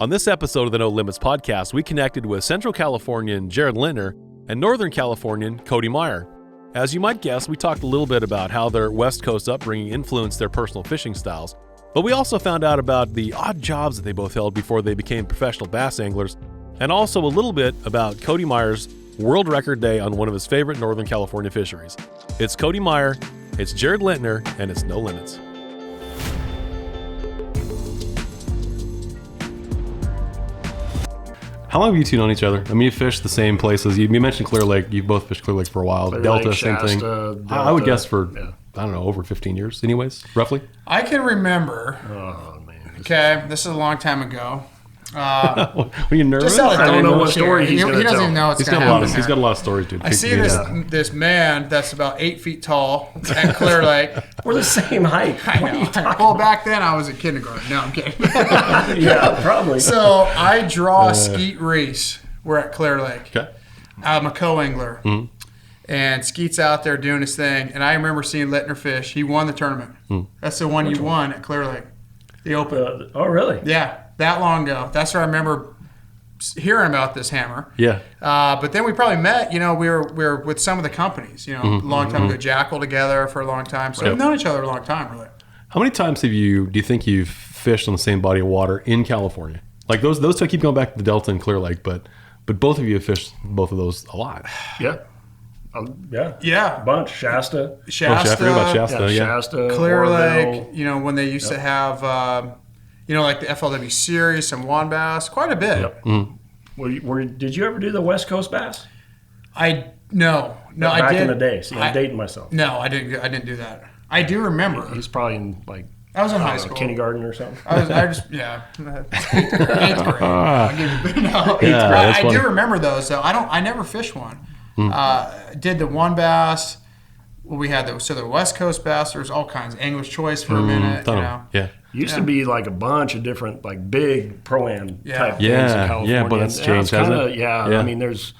On this episode of the No Limits podcast, we connected with Central Californian Jared Lintner and Northern Californian Cody Meyer. As you might guess, we talked a little bit about how their West Coast upbringing influenced their personal fishing styles, but we also found out about the odd jobs that they both held before they became professional bass anglers, and also a little bit about Cody Meyer's world record day on one of his favorite Northern California fisheries. It's Cody Meyer, it's Jared Lintner, and it's No Limits. How long have you two known each other? I mean, you fished the same places. You mentioned Clear Lake. You've both fished Clear Lake for a while. Clear Delta, Lake, same Shasta, thing. Delta, I would guess for, I don't know, over 15 years anyways, roughly. I can remember. Oh, man. Okay, this is a long time ago. Are you nervous? I don't know what story he's going to tell. He doesn't even know what's He's going to got happen. he's got a lot of stories, dude. I see this man that's about 8 feet tall at Clear Lake. We're the same height. I know. Well, back then I was in kindergarten. No, I'm kidding. Yeah, probably. So I draw Skeet Reese. We're at Clear Lake. Okay. I'm a co-angler. Mm-hmm. And Skeet's out there doing his thing. And I remember seeing Lintner fish. He won the tournament. That's the one you won at Clear Lake. The Open. Oh, really? Yeah, that long ago. That's where I remember hearing about this hammer. Yeah. But then we probably met, we were with some of the companies, a long time ago, Jackal together for a long time. So we've known each other a long time, really. How many times do you think you've fished on the same body of water in California? Like those two keep going back to the Delta and Clear Lake, but both of you have fished both of those a lot. Yeah. Yeah. Yeah. A bunch. Shasta. I forgot about Shasta. Yeah. Shasta. Clear Oroville. Lake, when they used to have, like the FLW series, some WAN bass, quite a bit. Yep. Did you ever do the West Coast bass? No, I Back did. in the day. See, I'm dating myself. No, I didn't do that. I do remember. He's probably in I was in high school. Kindergarten or something. Eighth grade. I'll give you, no, that's I funny. do remember those. So I never fished one. Did the WAN bass. Well, we had the West Coast bass. There's all kinds. English choice for a minute. Yeah. Used to be like a bunch of different big pro-am type things in California. Yeah, but that's changed, hasn't it? Yeah, I mean, there's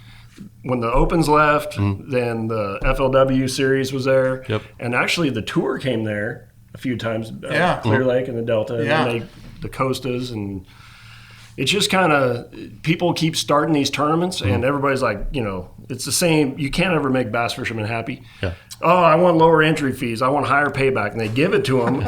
when the Opens left, then the FLW series was there, and actually the tour came there a few times. Clear Lake and the Delta, and then the Costas, and it's just kind of people keep starting these tournaments, and everybody's like, it's the same. You can't ever make bass fishermen happy. Yeah. Oh, I want lower entry fees. I want higher payback. And they give it to them,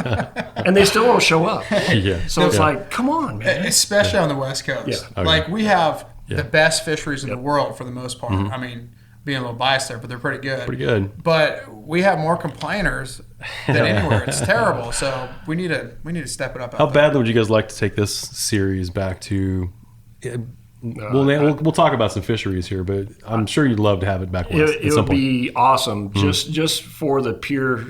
and they still won't show up. So it's like, come on, man. Especially on the West Coast. Yeah. Okay. Like, we have the best fisheries in the world for the most part. I mean, being a little biased there, but they're pretty good. Pretty good. But we have more complainers than anywhere. It's terrible. So we need to step it up. How badly would you guys like to take this series back to? We'll talk about some fisheries here, but I'm sure you'd love to have it back west. It would be awesome, just for the pure,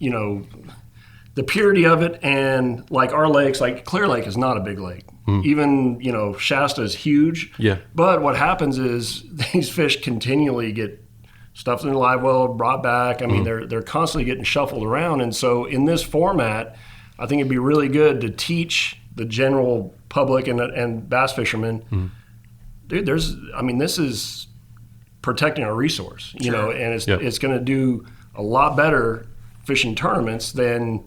the purity of it, and like our lakes, like Clear Lake is not a big lake. Even Shasta is huge. Yeah. But what happens is these fish continually get stuffed in the live well, brought back. I mean, they're constantly getting shuffled around, and so in this format, I think it'd be really good to teach the general public and bass fishermen, dude, this is protecting our resource, and it's going to do a lot better fishing tournaments than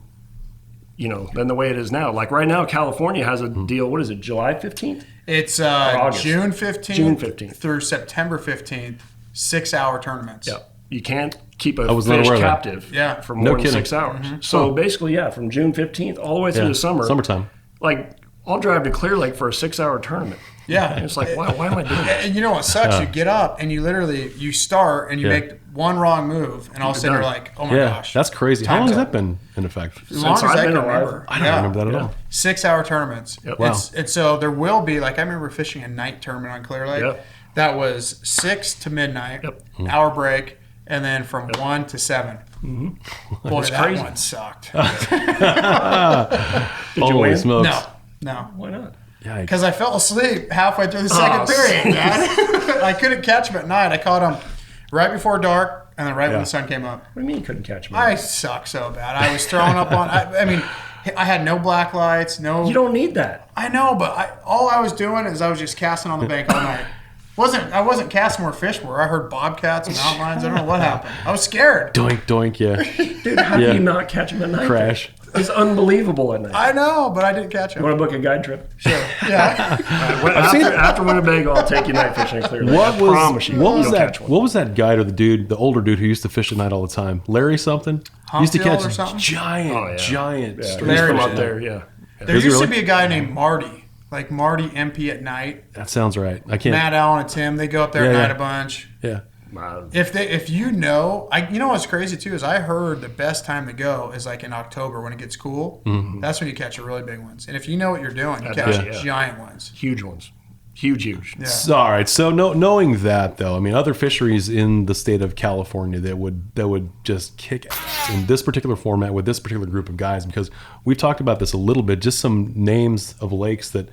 the way it is now. Like right now, California has a deal. What is it, July 15th? It's June 15th through September 15th, 6-hour tournaments. Yeah. You can't keep a fish captive for more than 6 hours. So basically, from June 15th all the way through the summertime. Like, I'll drive to Clear Lake for a 6-hour tournament. Yeah. And it's like, why am I doing that? And you know what sucks? You get up and you start and you make one wrong move, and all of a sudden you're like, oh my gosh. That's crazy. How long has that been in effect? As long as I can remember. I don't remember that at all. 6-hour tournaments. Yep. Wow. And so there will be, I remember fishing a night tournament on Clear Lake. Yep. That was 6 to midnight, hour break, and then from 1 to 7. Boy, That's that crazy. one sucked. Did you win? Smokes. No. Why not? Because I fell asleep halfway through the second period, man. I couldn't catch him at night. I caught him right before dark and then right when the sun came up. What do you mean you couldn't catch him? I suck so bad. I was throwing up on. I had no black lights. No. You don't need that. I know, but all I was doing is I was just casting on the bank all night. I wasn't casting where fish were. I heard bobcats and mountain lions. I don't know what happened. I was scared. Doink, yeah. Dude, how do you not catch him at night? Crash. It's unbelievable at night. I know, but I didn't catch him. You want to book a guide trip? Sure. Yeah. After Winnebago, I'll take you night fishing in Clear Lake. I promise you. What was that guide or the older dude who used to fish at night all the time? Larry something? Used to catch giant streams from up there. Yeah. There used to be a guy named Marty, like Marty MP at night. That sounds right. I can't. Matt Allen and Tim, they go up there at night a bunch. Yeah. If you know what's crazy too is I heard the best time to go is like in October when it gets cool. Mm-hmm. That's when you catch the really big ones. And if you know what you're doing, you catch giant ones, huge ones, huge. Yeah. So, all right. So knowing that though, I mean, other fisheries in the state of California that would just kick ass in this particular format with this particular group of guys, because we've talked about this a little bit. Just some names of lakes that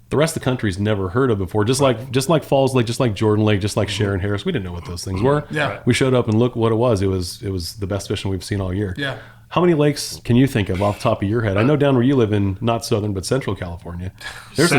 the rest of the country's never heard of before. Just like Falls Lake, just like Jordan Lake, just like Sharon Harris. We didn't know what those things were. Yeah. We showed up and look what it was. It was the best fishing we've seen all year. Yeah. How many lakes can you think of off the top of your head? I know down where you live in not southern but central California. There's a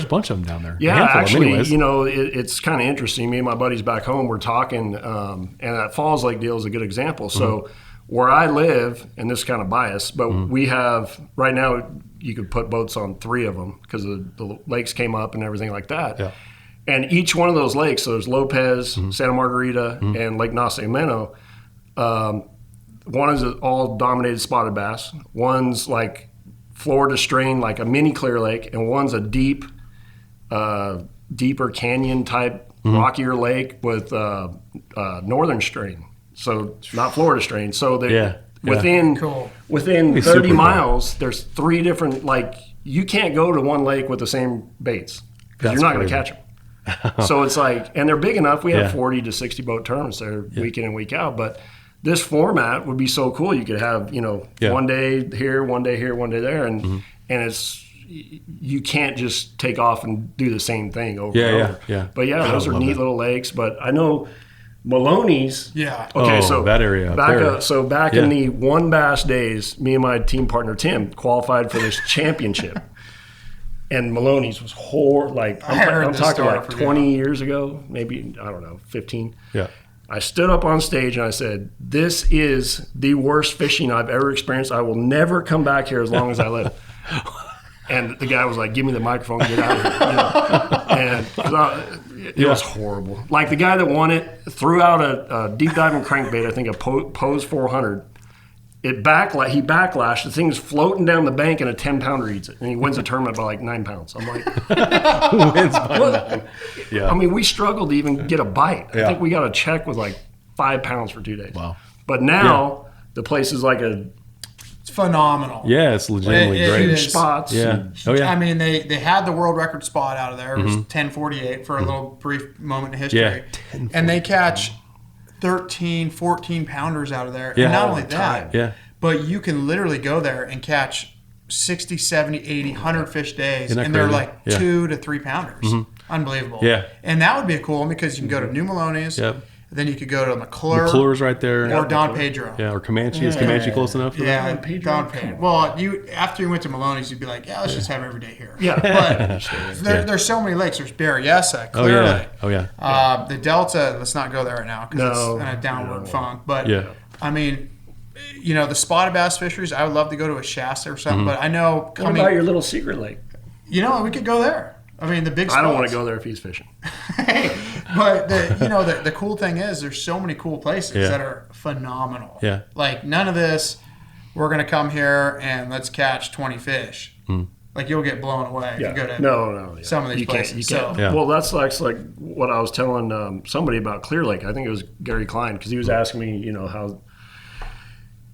bunch of them down there. Yeah, actually, it's kind of interesting. Me and my buddies back home were talking, and that Falls Lake deal is a good example. So where I live, and this is kind of biased, but we have right now. You could put boats on 3 of them because the lakes came up and everything like that. Yeah. And each one of those lakes, so there's Lopez, Santa Margarita, and Lake Nacimiento. One is all dominated spotted bass. One's like Florida strain, like a mini Clear Lake, and one's a deeper canyon type rockier lake with northern strain. So not Florida strain. So they within 30 miles, there's 3 different, like, you can't go to one lake with the same baits because you're not going to catch them. So it's like, and they're big enough. We have 40 to 60 boat tournaments there week in and week out. But this format would be so cool. You could have, one day here, one day here, one day there. And it's, you can't just take off and do the same thing over and over. Yeah. But those are neat little lakes. But I know Maloney's. Yeah. Okay, so that area. Back in the one bass days, me and my team partner Tim qualified for this championship, and Maloney's was I'm talking like 20 years ago, maybe 15. Yeah. I stood up on stage and I said, "This is the worst fishing I've ever experienced. I will never come back here as long as I live." And the guy was like, "Give me the microphone, get out of here." And it was horrible. Like the guy that won it threw out a deep diving crankbait, I think a Pose 400. He backlashed. The thing's floating down the bank and a 10-pounder eats it. And he wins the tournament by like 9 pounds. I'm like, wins by 9. Yeah. I mean, we struggled to even get a bite. I think we got a check with like 5 pounds for 2 days. Wow. But now the place is like it's phenomenal. Yeah, it's legitimately great. Huge spots. Yeah. I mean, they had the world record spot out of there. It was 10:48 for a little brief moment in history. Yeah. And they catch 13, 14 pounders out of there. Yeah. And not only that, but you can literally go there and catch 60, 70, 80, 100 fish days. And they're like 2 to 3 pounders. Unbelievable. Yeah. And that would be a cool one because you can go to New Maloney's. Yep. Then you could go to McClure. McClure's right there. Or Don Pedro. Yeah, or Comanche. Is Comanche close enough? Yeah, Don Pedro. Well, after you went to Maloney's, you'd be like, let's just have every day here. Yeah. But there's so many lakes. There's Berryessa, Clear Lake. Oh, yeah. The Delta, let's not go there right now because it's in a downward funk. But, I mean, the spotted bass fisheries, I would love to go to a Shasta or something. But I know What about your little secret lake? We could go there. I mean, the big spots. I don't want to go there if he's fishing. But the cool thing is there's so many cool places that are phenomenal. Yeah. Like none of this, we're going to come here and let's catch 20 fish. Like you'll get blown away if you go to some of these places. Well, that's like what I was telling somebody about Clear Lake. I think it was Gary Klein because he was asking me, how.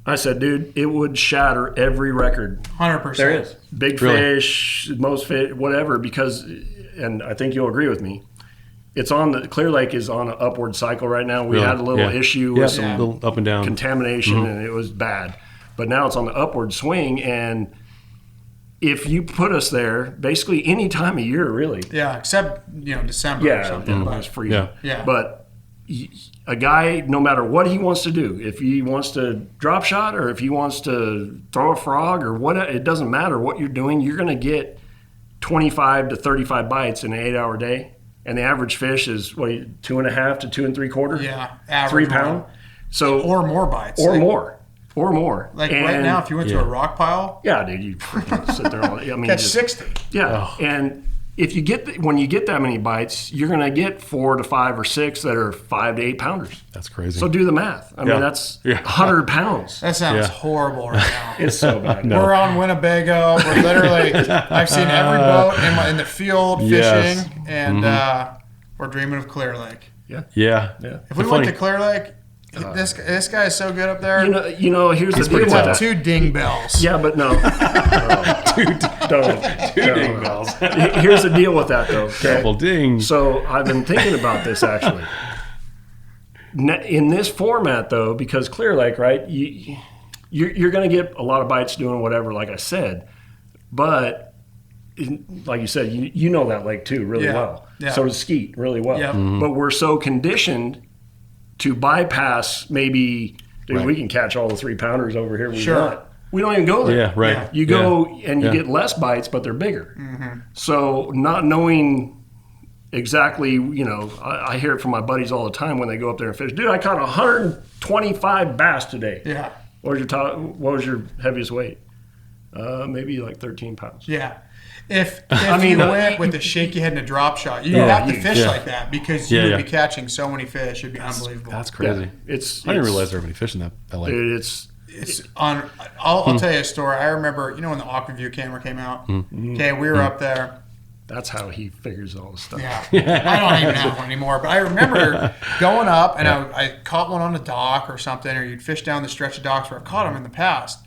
I said, dude, it would shatter every record. 100%. There is. Big fish, most fish, whatever, because, and I think you'll agree with me, Clear Lake is on an upward cycle right now. We had a little issue with some little up and down contamination, and it was bad. But now it's on the upward swing, and if you put us there, basically any time of year, really. Yeah, except, December or something. It's freezing. Yeah. But a guy, no matter what he wants to do, if he wants to drop shot or if he wants to throw a frog or what, it doesn't matter what you're doing. You're going to get 25 to 35 bites in an 8-hour day. And the average fish is 2.5 to 2 3/4? Yeah, average 3 pound. So or more bites. Or more. or more. Like right now, if you went to a rock pile, dude, you freaking sit there. I mean, catch 60. Yeah, and if you when you get that many bites, you're going to get 4 to 5 or 6 that are 5 to 8 pounders. That's crazy. So do the math. I mean, that's 100 pounds. That sounds horrible right now. It's so bad. We're on Winnebago. We're literally, I've seen every boat in the field fishing, and we're dreaming of Clear Lake. Yeah. If we went to Clear Lake, this guy is so good up there. You know. Here's the deal. He'd have 2 ding bells. Yeah, but no. Two ding bells. Here's the deal with that, though. Okay? Double ding. So I've been thinking about this actually. In this format, though, because Clear Lake, right? You're going to get a lot of bites doing whatever, like I said, but like you said, you know that lake too really well. Yeah. So does Skeet really well. Yeah. But we're so conditioned to bypass maybe, dude, we can catch all the 3-pounders over here we want. We don't even go there. Yeah, right. You go and you get less bites, but they're bigger. So not knowing exactly, I hear it from my buddies all the time when they go up there and fish. Dude, I caught 125 bass today. Yeah. What was your heaviest weight? Maybe like 13 pounds. Yeah. If you went with a shaky head and a drop shot, you have to fish like that because you would be catching so many fish. It'd be unbelievable. That's crazy. Yeah. I didn't realize there were many fish in that lake. It's on. I'll tell you a story. I remember, when the Aquaview camera came out. Okay, we were up there. That's how he figures all this stuff. Yeah, I don't even have one anymore. But I remember going up and I caught one on a dock or something, or you'd fish down the stretch of docks where I've caught them in the past,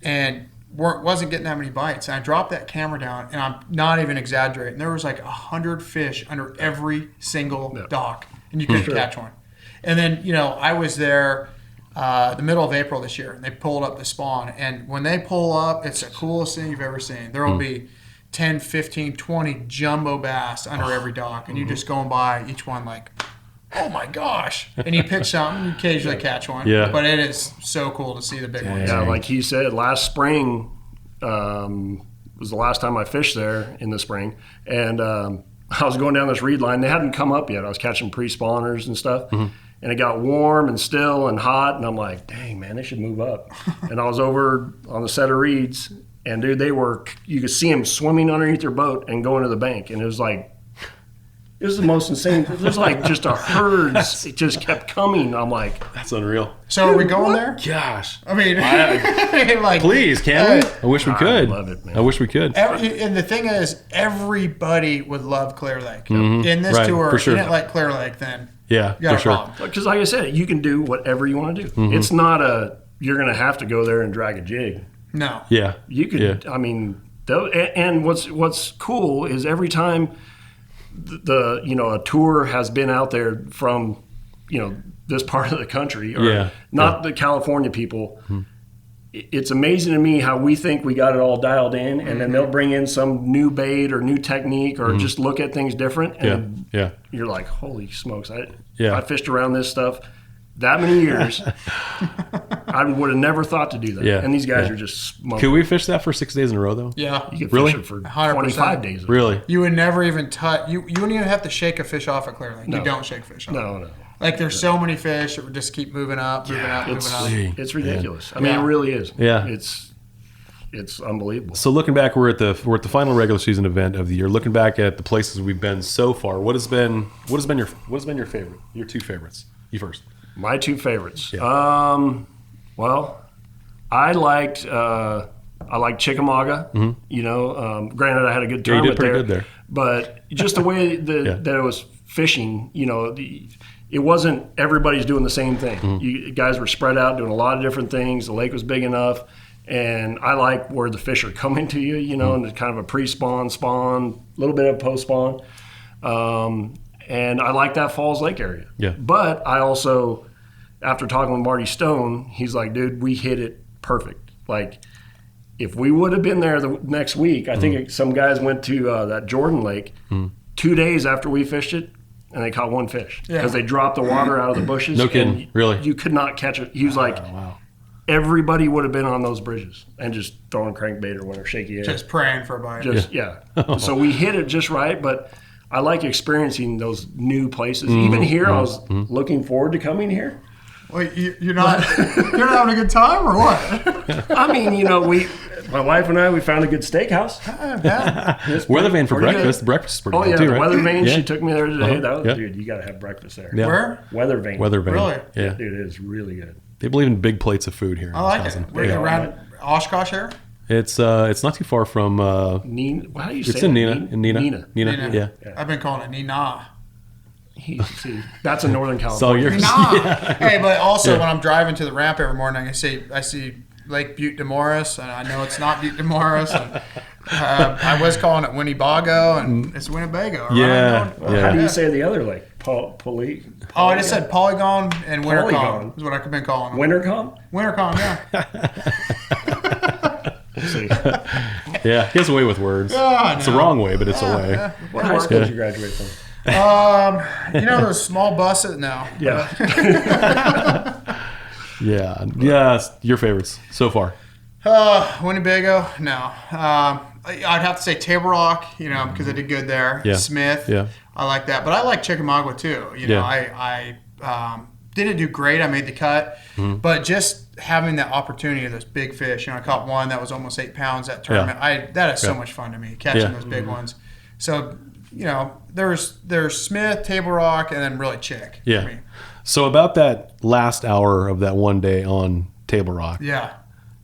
and wasn't getting that many bites. And I dropped that camera down, and I'm not even exaggerating. There was like 100 fish under every single dock, and you couldn't catch one. And then, I was there the middle of April this year, and they pulled up the spawn. And when they pull up, it's the coolest thing you've ever seen. There will be 10, 15, 20 jumbo bass under every dock, and you just going by each one like, oh my gosh. And you pick something, you occasionally catch one. Yeah. But it is so cool to see the big ones. Yeah, like he said, last spring was the last time I fished there in the spring. And I was going down this reed line. They hadn't come up yet. I was catching pre-spawners and stuff. And it got warm and still and hot. And I'm like, dang, man, they should move up. And I was over on the set of reeds. And, dude, you could see them swimming underneath their boat and going to the bank. And it was the most insane. There's like just a herd. It just kept coming. I'm like, that's unreal. So are we going there? Gosh. I mean, please, can we? I wish we could. I love it, man. I wish we could. And the thing is, everybody would love Clear Lake. In this tour, if you didn't like Clear Lake, then you got a problem. Because like I said, you can do whatever you want to do. It's not you're going to have to go there and drag a jig. No. Yeah. You could. Yeah. I mean, and what's cool is every time a tour has been out there from this part of the country, or the California people. It's amazing to me how we think we got it all dialed in, and then they'll bring in some new bait or new technique, or just look at things different, and you're like, holy smokes! I fished around this stuff that many years. I would have never thought to do that. Yeah. And these guys are just smoking. Could we fish that for 6 days in a row, though? Yeah. You could fish it for 25 days. Really? You would never even touch. You wouldn't even have to shake a fish off at Clear Lake. No. You don't shake fish off. No. Like, there's so many fish that would just keep moving up. It's ridiculous. I mean, it really is. Yeah. It's unbelievable. So looking back, we're at the final regular season event of the year. Looking back at the places we've been so far, what has been your favorite? Your 2 favorites? You first. My 2 favorites. Yeah. Well, I liked Chickamauga. Granted, I had a good tournament you did pretty good there. But just the way that it was fishing, it wasn't everybody's doing the same thing. You guys were spread out doing a lot of different things. The lake was big enough, and I like where the fish are coming to you. And it's kind of a pre-spawn, spawn, a little bit of post-spawn. And I like that Falls Lake area. Yeah. But I also, after talking with Marty Stone, he's like, dude, we hit it perfect. Like, if we would have been there the next week, I think some guys went to that Jordan Lake 2 days after we fished it, and they caught 1 fish. Because they dropped the water out of the bushes. No kidding. Really? You could not catch it. He was like, everybody would have been on those bridges and just throwing crankbait or whatever, shaky head. Just praying for a bite. So we hit it just right, but I like experiencing those new places. Even here, I was looking forward to coming here. Wait, you're not having a good time or what? I mean, you know, my wife and I, we found a good steakhouse. Weather Vane for breakfast. The breakfast is pretty good too, the right? Weather Vane. Yeah. She took me there today. Yeah. Dude, you got to have breakfast there. Yeah. Where? Weather Vane. Weather Vane. Really? Yeah. Dude, it is really good. They believe in big plates of food here. I like it. We're around Oshkosh area? It's not too far from. Nina, how do you say it's in Nina. In Nina. Nina. Yeah. I've been calling it Nina. See, that's in Northern California. So you're, Nina. Hey, but also when I'm driving to the ramp every morning, I see Lake Butte de Morris, and I know it's not Butte de Morris. And, I was calling it Winnebago, and it's Winnebago. Right? Yeah. How do you say the other lake? I just said Polygon and Wintercom is what I've been calling them. Wintercom? Wintercom, yeah. Yeah, he has a way with words. It's the wrong way, but it's a way. Yeah. What high school did you graduate from? Those small buses now. Yeah. Yeah. Your favorites so far? Winnebago, no. I'd have to say Table Rock, because I did good there. Yeah. Smith, yeah. I like that. But I like Chickamauga too. I didn't do great. I made the cut, but just having that opportunity of those big fish. I caught one that was almost 8 pounds that tournament. That is so much fun to me, catching those big ones. So there's Smith, Table Rock, and then really Chick. Yeah. For me. So about that last hour of that one day on Table Rock. Yeah.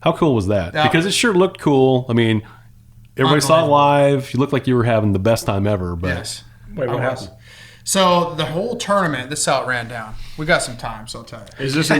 How cool was that? Because it sure looked cool. I mean, everybody saw it live. You looked like you were having the best time ever. But yes. Wait, what happened? So the whole tournament, this is how it ran down. We got some time, so I'll tell you. Is this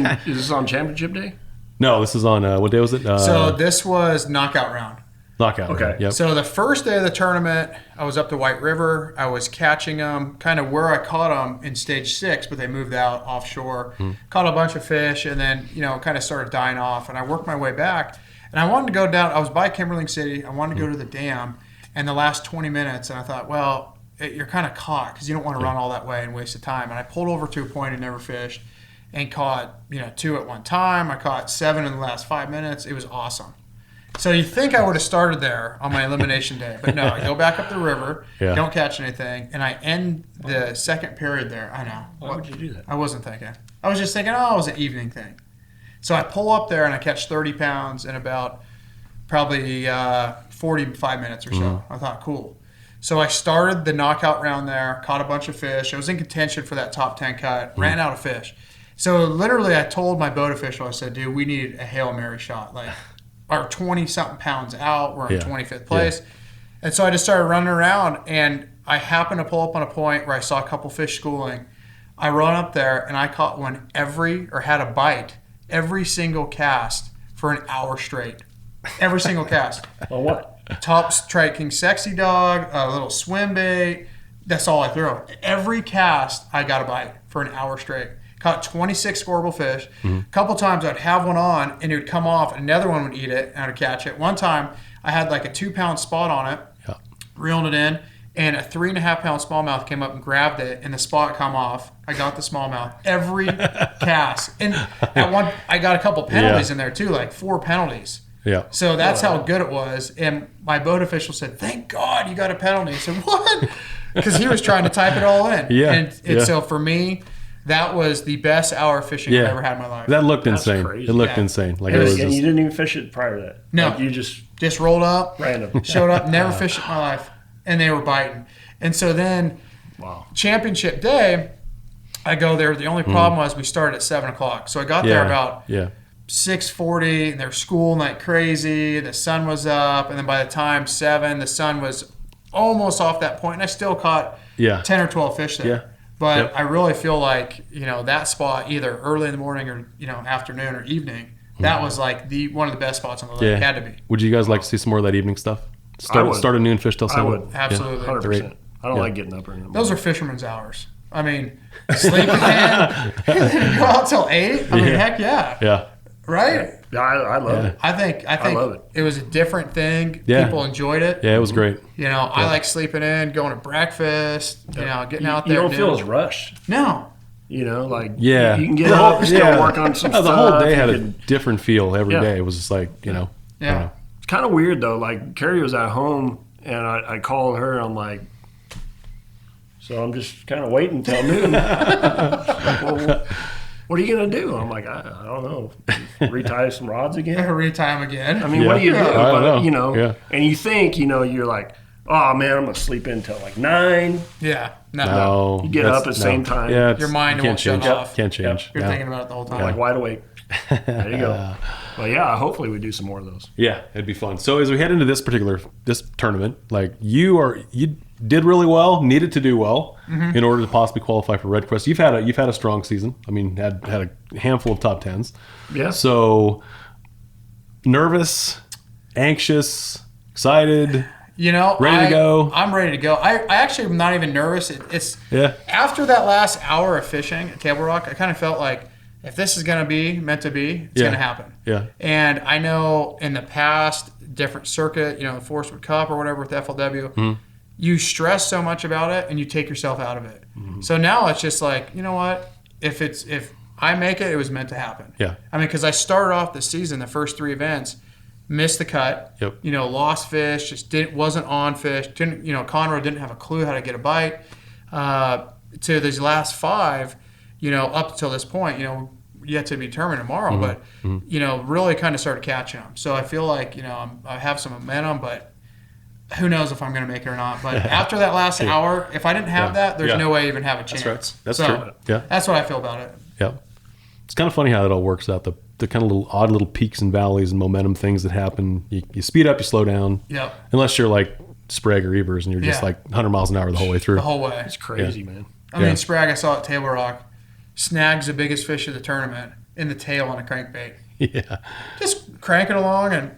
on championship day? No, this is on what day was it? So this was knockout round. Knockout. Okay. Round. Yep. So the first day of the tournament, I was up to White River. I was catching them kind of where I caught them in stage 6, but they moved out offshore. Caught a bunch of fish, and then kind of started dying off. And I worked my way back, and I wanted to go down. I was by Kimberling City. I wanted to go to the dam, and the last 20 minutes, and I thought, well, you're kind of caught because you don't want to run all that way and waste the time. And I pulled over to a point and never fished, and caught 2 at one time. I caught 7 in the last 5 minutes. It was awesome. So you think I would have started there on my elimination day, but no, I go back up the river, don't catch anything, and I end the second period there. I know. Why would you do that? I wasn't thinking. I was just thinking, it was an evening thing. So I pull up there and I catch 30 pounds in about probably 45 minutes or so. I thought, cool. So I started the knockout round there, caught a bunch of fish. I was in contention for that top 10 cut, ran out of fish. So literally I told my boat official, I said, dude, we need a Hail Mary shot. Like, our 20-something pounds out, we're in 25th place. And so I just started running around, and I happened to pull up on a point where I saw a couple fish schooling. I run up there, and I caught one had a bite every single cast for an hour straight. Every single cast. Well, what? Top striking sexy dog, a little swim bait. That's all I threw. Every cast, I got a bite for an hour straight. Caught 26 scoreable fish. A couple times I'd have one on, and it would come off, and another one would eat it, and I'd catch it. One time I had like a 2-pound spot on it, reeled it in, and a 3.5-pound smallmouth came up and grabbed it, and the spot come off. I got the smallmouth every cast, and at one I got a couple penalties in there too, like 4 penalties. Yeah. So that's how good it was. And my boat official said, "Thank God you got a penalty." I said, "What?" Because he was trying to type it all in. And so for me, that was the best hour of fishing I've ever had in my life. That looked insane. Crazy. It looked insane. Like and you didn't even fish it prior to that. No, like you just rolled up, random, showed up, never fished in my life, and they were biting. And so then, championship day, I go there. The only problem was we started at 7:00, so I got there about 6:40, and they're schooling like crazy. The sun was up, and then by the time 7, the sun was almost off that point, and I still caught 10 or 12 fish there. Yeah. But I really feel like, that spot, either early in the morning or, afternoon or evening, that was like one of the best spots on the lake. Had to be. Would you guys like to see some more of that evening stuff? Start a noon fish till 7? I would. Absolutely. 100%. I don't like getting up early in the morning. Those are fisherman's hours. I mean, sleeping in, go out till 8? I mean, heck yeah. Yeah. Right? Yeah, I love it. I think love it was a different thing. Yeah. People enjoyed it. Yeah, it was great. I like sleeping in, going to breakfast, getting out there. You don't feel as rushed. No. You can get up, still work on some stuff. The whole day had a different feel every day. It was just like, Yeah. It's kind of weird, though. Like, Carrie was at home, and I called her, and I'm like, so I'm just kind of waiting until noon. what are you going to do? I'm like, I don't know. Retie some rods again? Retie them again. I mean, what do you do? But, you know, and you think, you know, you're like, oh, man, I'm going to sleep in until like 9. Yeah. No. You get up at the same time. Yeah, your mind won't shut off. Can't change. You're thinking about it the whole time. Like wide awake. There you go. Well, yeah, hopefully we do some more of those. Yeah, it'd be fun. So as we head into this tournament, like you did really well, needed to do well in order to possibly qualify for Red Crest. You've had a strong season. I mean, had a handful of top 10s. Yeah. So nervous, anxious, excited. You know, ready to go. I'm ready to go. I actually am not even nervous. It's after that last hour of fishing at Table Rock, I kind of felt like if this is going to be meant to be, it's going to happen. Yeah. And I know in the past, different circuit, you know, the Forestwood Cup or whatever with FLW, you stress so much about it and you take yourself out of it. So now it's just like, you know what? If I make it, it was meant to happen. Yeah. I mean, because I started off the season, the first 3 events, missed the cut. Yep. You know, lost fish, wasn't on fish. Conroe didn't have a clue how to get a bite. To these last 5, you know, up until this point, you know, yet to be determined tomorrow, but you know, really kind of started catching them. So I feel like, you know, I have some momentum, but who knows if I'm going to make it or not. But after that last hour, if I didn't have that, there's no way I even have a chance. That's right. That's true. Yeah. That's what I feel about it. Yeah. It's kind of funny how it all works out. The kind of odd little peaks and valleys and momentum things that happen. You speed up, you slow down. Yep. Unless you're like Sprague or Evers and you're just like 100 miles an hour the whole way through. The whole way. It's crazy, man. I mean, Sprague, I saw at Table Rock, snags the biggest fish of the tournament in the tail on a crankbait. Yeah. Just cranking along and,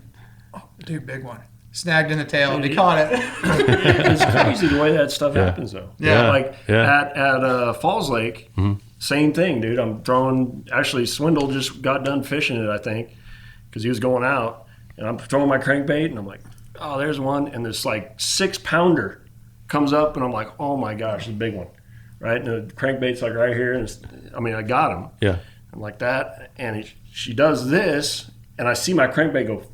dude, big one. Snagged in the tail and he caught it. It's crazy the way that stuff happens, though. Yeah. Like at Falls Lake, same thing, dude. I'm throwing, actually, Swindle just got done fishing it, I think, because he was going out. And I'm throwing my crankbait and I'm like, oh, there's one. And this like 6-pounder comes up and I'm like, oh my gosh, it's a big one. Right? And the crankbait's like right here. And I got him. Yeah. I'm like that. And she does this. And I see my crankbait go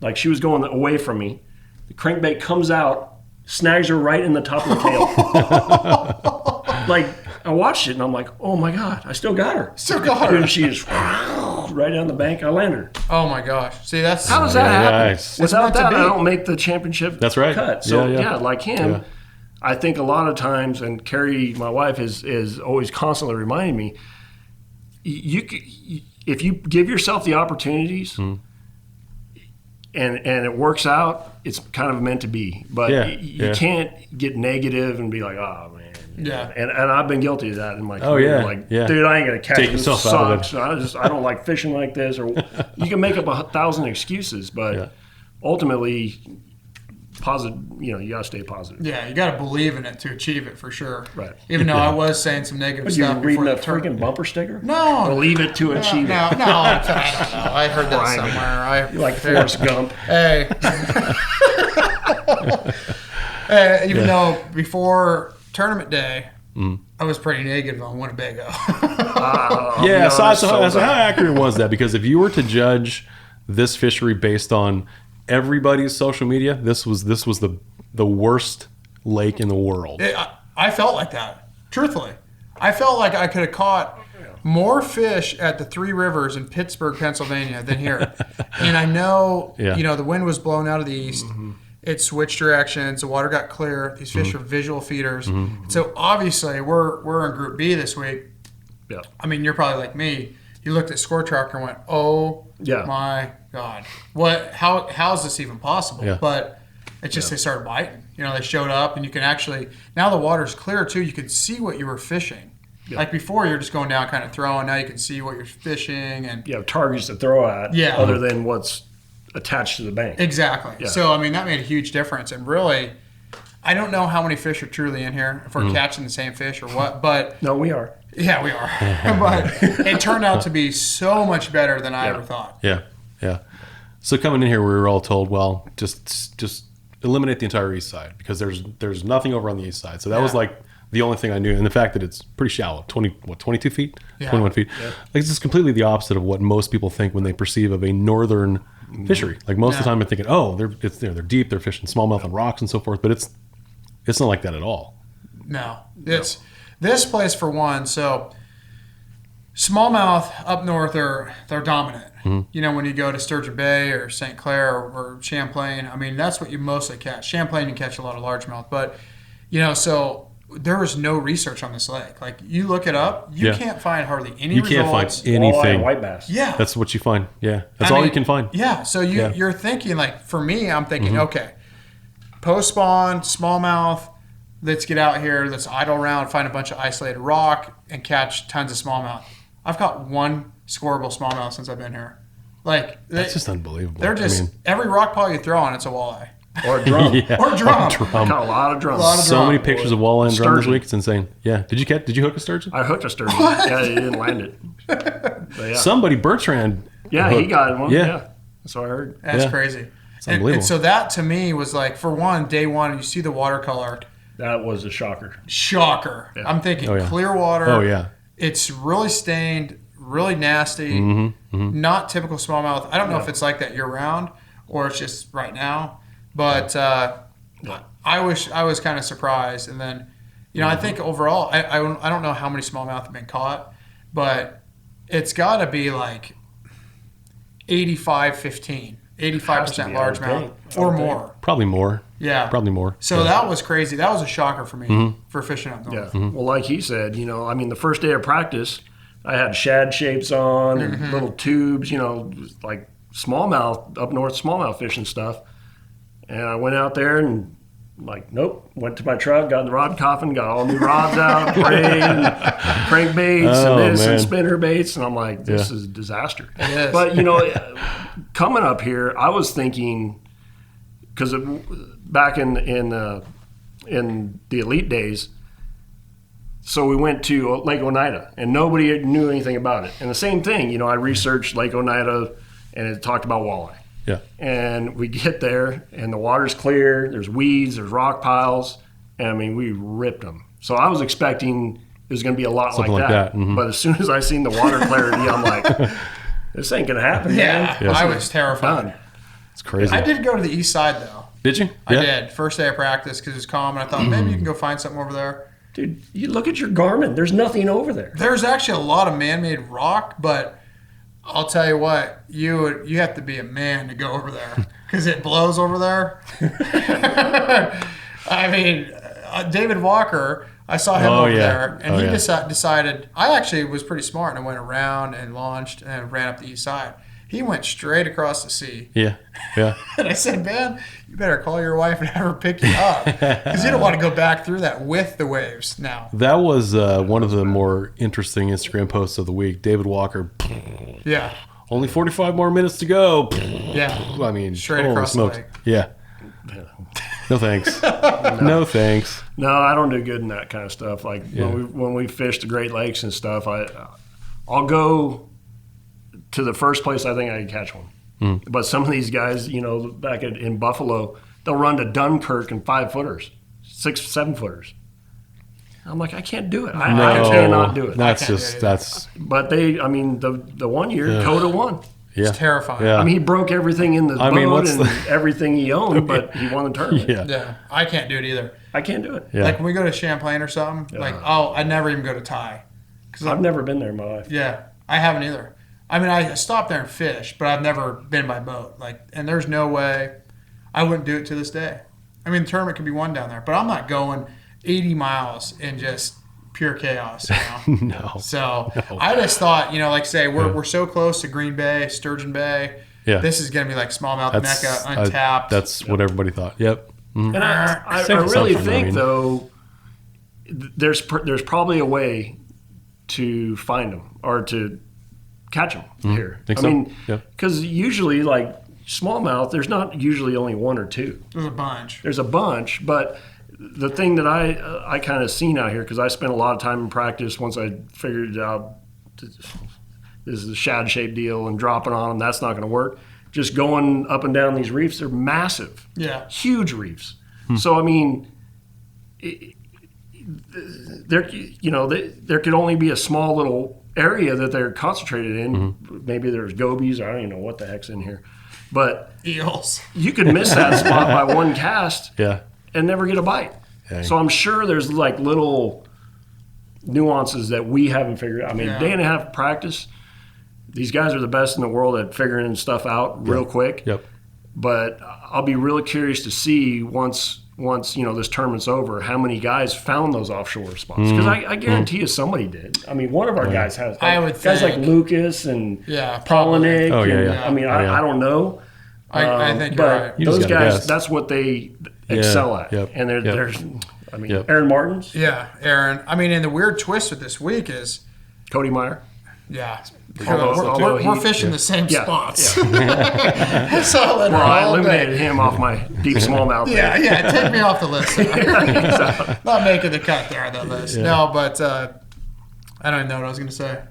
like she was going away from me. The crankbait comes out, snags her right in the top of the tail. Like, I watched it and I'm like, oh my God, I still got her. And she is right down the bank. I landed her. Oh my gosh. See, that's... How does that happen? Nice. Without that, I don't make the championship That's right. cut. So, like him... Yeah. I think a lot of times, and Carrie, my wife, is always constantly reminding me, if you give yourself the opportunities and it works out, it's kind of meant to be. But you can't get negative and be like, oh, man. Yeah. And I've been guilty of that in my career. Dude, I ain't going to catch this. Sucks. I don't like fishing like this. Or you can make up 1,000 excuses, but ultimately... positive, you got to stay positive. Yeah, you got to believe in it to achieve it for sure. Right. Even though I was saying some negative stuff. You reading that freaking bumper sticker? No. Believe it to achieve it. No, I don't know. I heard that somewhere. You're like Forrest Gump. Hey. Even though before tournament day, I was pretty negative on Winnebago. So how accurate was that? Because if you were to judge this fishery based on everybody's social media, this was the worst lake in the world. I felt like that. Truthfully, I felt like I could have caught more fish at the Three Rivers in Pittsburgh, Pennsylvania, than here. And I know, the wind was blowing out of the east. It switched directions. The water got clear. These fish are visual feeders. So obviously, we're in Group B this week. Yeah. I mean, you're probably like me. You looked at Score Tracker and went, "Oh my God, how is this even possible?" Yeah. But it's just they started biting. They showed up, and you can actually now the water's clear too. You can see what you were fishing. Yeah. Like before, you're just going down, kind of throwing. Now you can see what you're fishing, and you have targets to throw at. Yeah. Other than what's attached to the bank. Exactly. Yeah. So I mean, that made a huge difference. And really, I don't know how many fish are truly in here, if we're catching the same fish or what. But no, we are. Yeah, we are. But it turned out to be so much better than I ever thought. Yeah. So coming in here, we were all told, well, just eliminate the entire east side because there's nothing over on the east side. So that was like the only thing I knew, and the fact that it's pretty shallow, 22 feet, 21 feet. Yeah. Like it's just completely the opposite of what most people think when they perceive of a northern fishery. Like most of the time, they're thinking, oh, they're deep, they're fishing smallmouth and rocks and so forth, but it's not like that at all. No, it's this place for one. So Smallmouth up north they're dominant. When you go to Sturgeon Bay or St. Clair or Champlain, I mean, that's what you mostly catch. Champlain, you catch a lot of largemouth, but so there was no research on this lake. Like, you look it up, you can't find hardly any results. You can't find anything. White bass. Yeah. That's what you find. Yeah. That's all you can find. Yeah. So you're thinking, like, for me, I'm thinking, okay, post-spawn, smallmouth, let's get out here, let's idle around, find a bunch of isolated rock, and catch tons of smallmouth. I've caught one scoreable smallmouth since I've been here. Like, that's just unbelievable. They're just, every rock pile you throw on, it's a walleye. Or a drum. Or a drum. I caught a lot of drums. So many pictures of walleye and drum this week. It's insane. Yeah. Did you hook a sturgeon? I hooked a sturgeon. Yeah, he didn't land it. But yeah. Somebody, Bertrand. Yeah, he got one. Yeah. That's what I heard. That's crazy. It's unbelievable. And so that, to me, was like, for one, day one, you see the watercolor. That was a shocker. Yeah. I'm thinking clear water. Oh, yeah. It's really stained, really nasty, not typical smallmouth. I don't know if it's like that year-round or it's just right now. But I was kind of surprised. And then, I think overall, I don't know how many smallmouth have been caught, but it's got to be like 85-15, 85% largemouth or more. Probably more. Yeah. Probably more. So that was crazy. That was a shocker for me for fishing up north. Yeah. Well, like he said, the first day of practice, I had shad shapes on and little tubes, like smallmouth, up north smallmouth fishing stuff. And I went out there and, went to my truck, got the rod coffin, got all new rods out, braid, and crankbaits and spinner baits. And I'm like, this is a disaster. But, coming up here, I was thinking, because back in the elite days, so we went to Lake Oneida, and nobody knew anything about it. And the same thing, I researched Lake Oneida, and it talked about walleye. Yeah. And we get there, and the water's clear. There's weeds, there's rock piles, and we ripped them. So I was expecting it was going to be a lot something like that. Mm-hmm. But as soon as I seen the water clarity, I'm like, this ain't going to happen. Yeah, man. I was terrified. It's crazy. I did go to the east side, though. Did you? I did. First day of practice because it was calm, and I thought maybe you can go find something over there. Dude, you look at your Garmin. There's nothing over there. There's actually a lot of man-made rock, but I'll tell you what, you have to be a man to go over there because it blows over there. David Walker, I saw him over there, and he decided. I actually was pretty smart, and I went around and launched and ran up the east side. He went straight across the sea. Yeah. And I said, man, you better call your wife and have her pick you up because you don't want to go back through that with the waves now. That was one of the more interesting Instagram posts of the week. David Walker. Yeah. Only 45 more minutes to go. Yeah. Straight across the lake. Yeah. No thanks. No thanks. No, I don't do good in that kind of stuff. Like when we fish the Great Lakes and stuff, I'll go to the first place I think I can catch one. But some of these guys, back in Buffalo, they'll run to Dunkirk in 5-footers, 6-7 footers. I'm like, I can't do it. I cannot do it. But the 1 year, Coda won. Yeah. It's terrifying. Yeah. He broke everything in the boat and everything he owned, but he won the tournament. Yeah. I can't do it either. I can't do it. Yeah. Like when we go to Champlain or something, I never even go to Thai. I've never been there in my life. Yeah, I haven't either. I stopped there and fished, but I've never been by boat. And there's no way I wouldn't do it to this day. The tournament could be won down there, but I'm not going 80 miles in just pure chaos. No. So I just thought, say we're so close to Green Bay, Sturgeon Bay. Yeah. This is going to be like smallmouth Mecca, untapped. That's what everybody thought. Yep. Mm-hmm. And I really think though, there's probably a way to find them or to catch them here. Because usually, like smallmouth, there's not usually only one or two. There's a bunch. But the thing that I kind of seen out here, because I spent a lot of time in practice once I figured out this is a shad shaped deal and dropping on them, that's not going to work. Just going up and down these reefs, they're massive, huge reefs. So there could only be a small little area that they're concentrated in. Maybe there's gobies, or I don't even know what the heck's in here, but eels. You could miss that spot by one cast, and never get a bite. Dang. So I'm sure there's like little nuances that we haven't figured out. I mean, a day and a half of practice, these guys are the best in the world at figuring stuff out real quick. Yep. But I'll be really curious to see once this tournament's over, how many guys found those offshore spots. Because I guarantee you somebody did. I mean, one of our guys has. I would guys think. like Lucas and Polinick. Oh, yeah. I mean, I don't know. I think but you're right. Those guys, that's what they excel at. Yep. And there's, I mean, Aaron Martins. Yeah, Aaron. I mean, and the weird twist with this week is Cody Meyer. Yeah. Although we're fishing the same spots. Yeah. Well, I eliminated him off my deep smallmouth. Yeah. Take me off the list. Not making the cut there on that list. Yeah. No, but I don't even know what I was going to say.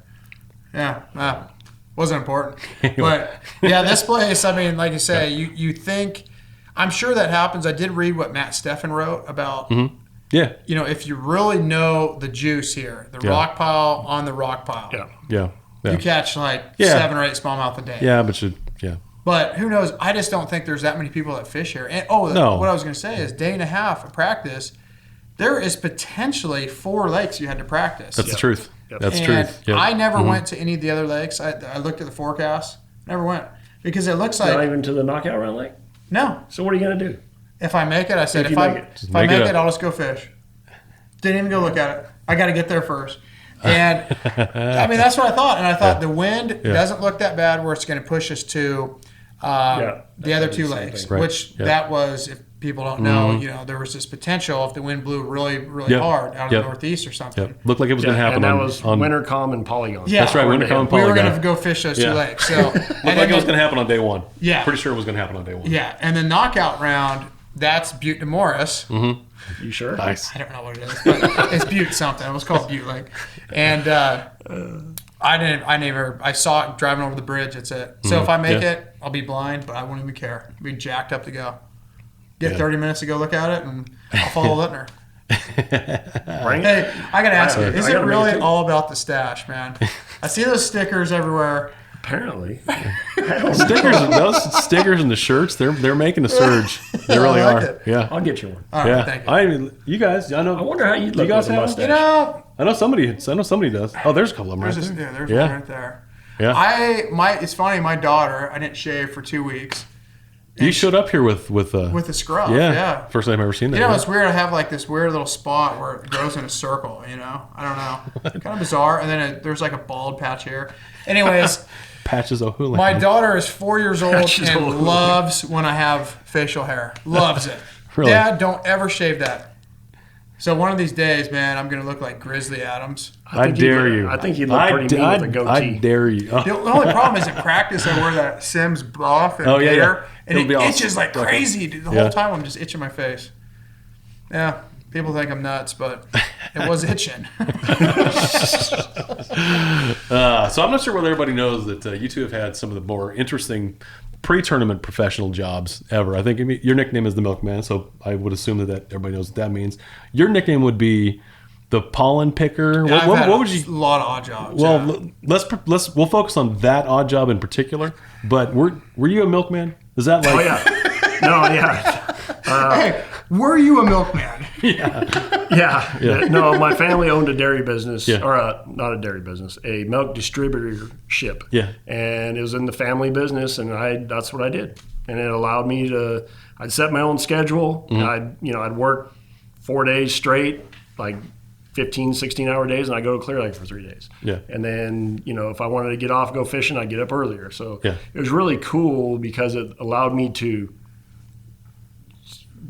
Yeah, wasn't important. But yeah, this place. I mean, like you say, you think. I'm sure that happens. I did read what Matt Steffen wrote about. Mm-hmm. Yeah. You know, if you really know the juice here, the rock pile on the rock pile. Yeah. You catch 7 or 8 smallmouth a day. Yeah, But who knows? I just don't think there's that many people that fish here. And what I was going to say is day and a half of practice, there is potentially 4 lakes you had to practice. That's the truth. That's and truth. Yep. I never went to any of the other lakes. I looked at the forecast. Never went. Because it looks like... Not even to the knockout round lake? No. So what are you going to do? If I make it, I said, if I make it, I'll just go fish. Didn't even go look at it. I got to get there first. And I mean, that's what I thought. And I thought the wind doesn't look that bad where it's going to push us to the other 2 lakes, which that was, if people don't know, there was this potential if the wind blew really, really hard out of the northeast or something. Looked like it was going to happen. And that was Wintercom and Polygon. Yeah, that's right, Wintercom and Polygon. We were going to go fish those 2 lakes. So looked like it was going to happen on day 1. Yeah. Pretty sure it was going to happen on day 1. Yeah, and the knockout round, that's Butte to Morris. Mm-hmm. You sure? Nice. I don't know what it is, but it's Butte something. It was called Butte Lake. And I saw it driving over the bridge. That's it. So if I make it, I'll be blind, but I won't even care. I'll be jacked up to go. Get 30 minutes to go look at it, and I'll follow Lintner. Hey, I got to ask you, is it really all about the stash, man? I see those stickers everywhere. Apparently. Those stickers and the shirts, they're making a surge. They really are. It. Yeah. I'll get you one. All right, thank you. I mean, you guys, I know. I wonder how you'd look guys with a mustache. I know somebody does. Oh, there's a couple of them There's right there. There's one right there. Yeah. It's funny, my daughter, I didn't shave for 2 weeks. You showed up here with a scruff. Yeah. First time I've ever seen that. It's weird. I have this weird little spot where it grows in a circle, I don't know. Kind of bizarre. And then there's a bald patch here. Anyways. Patches O'Houlihan. My daughter is 4 years old and loves when I have facial hair. Loves it. Really? Dad, don't ever shave that. So one of these days, man, I'm going to look like Grizzly Adams. I dare you. I think he'd look pretty mean with a goatee. I dare you. Oh. The only problem is in practice, I wear that Sims buff and gator, and it itches like crazy. Dude, the whole time I'm just itching my face. Yeah, people think I'm nuts, but it was itching. So I'm not sure whether everybody knows that you two have had some of the more interesting pre-tournament professional jobs ever. I think your nickname is the Milkman, so I would assume that everybody knows what that means. Your nickname would be the pollen picker. Yeah, what would you? A lot of odd jobs. Well, we'll focus on that odd job in particular. But were you a milkman? Is that like? Oh yeah. No, yeah. Hey, were you a milkman? Yeah. No, my family owned a dairy business, or not a dairy business, a milk distributorship. Yeah. And it was in the family business, and that's what I did. And it allowed me to, I'd set my own schedule. Mm-hmm. I'd work 4 days straight, 15, 16-hour days, and I go to Clear Lake for 3 days. Yeah. And then, if I wanted to get off, go fishing, I'd get up earlier. So it was really cool because it allowed me to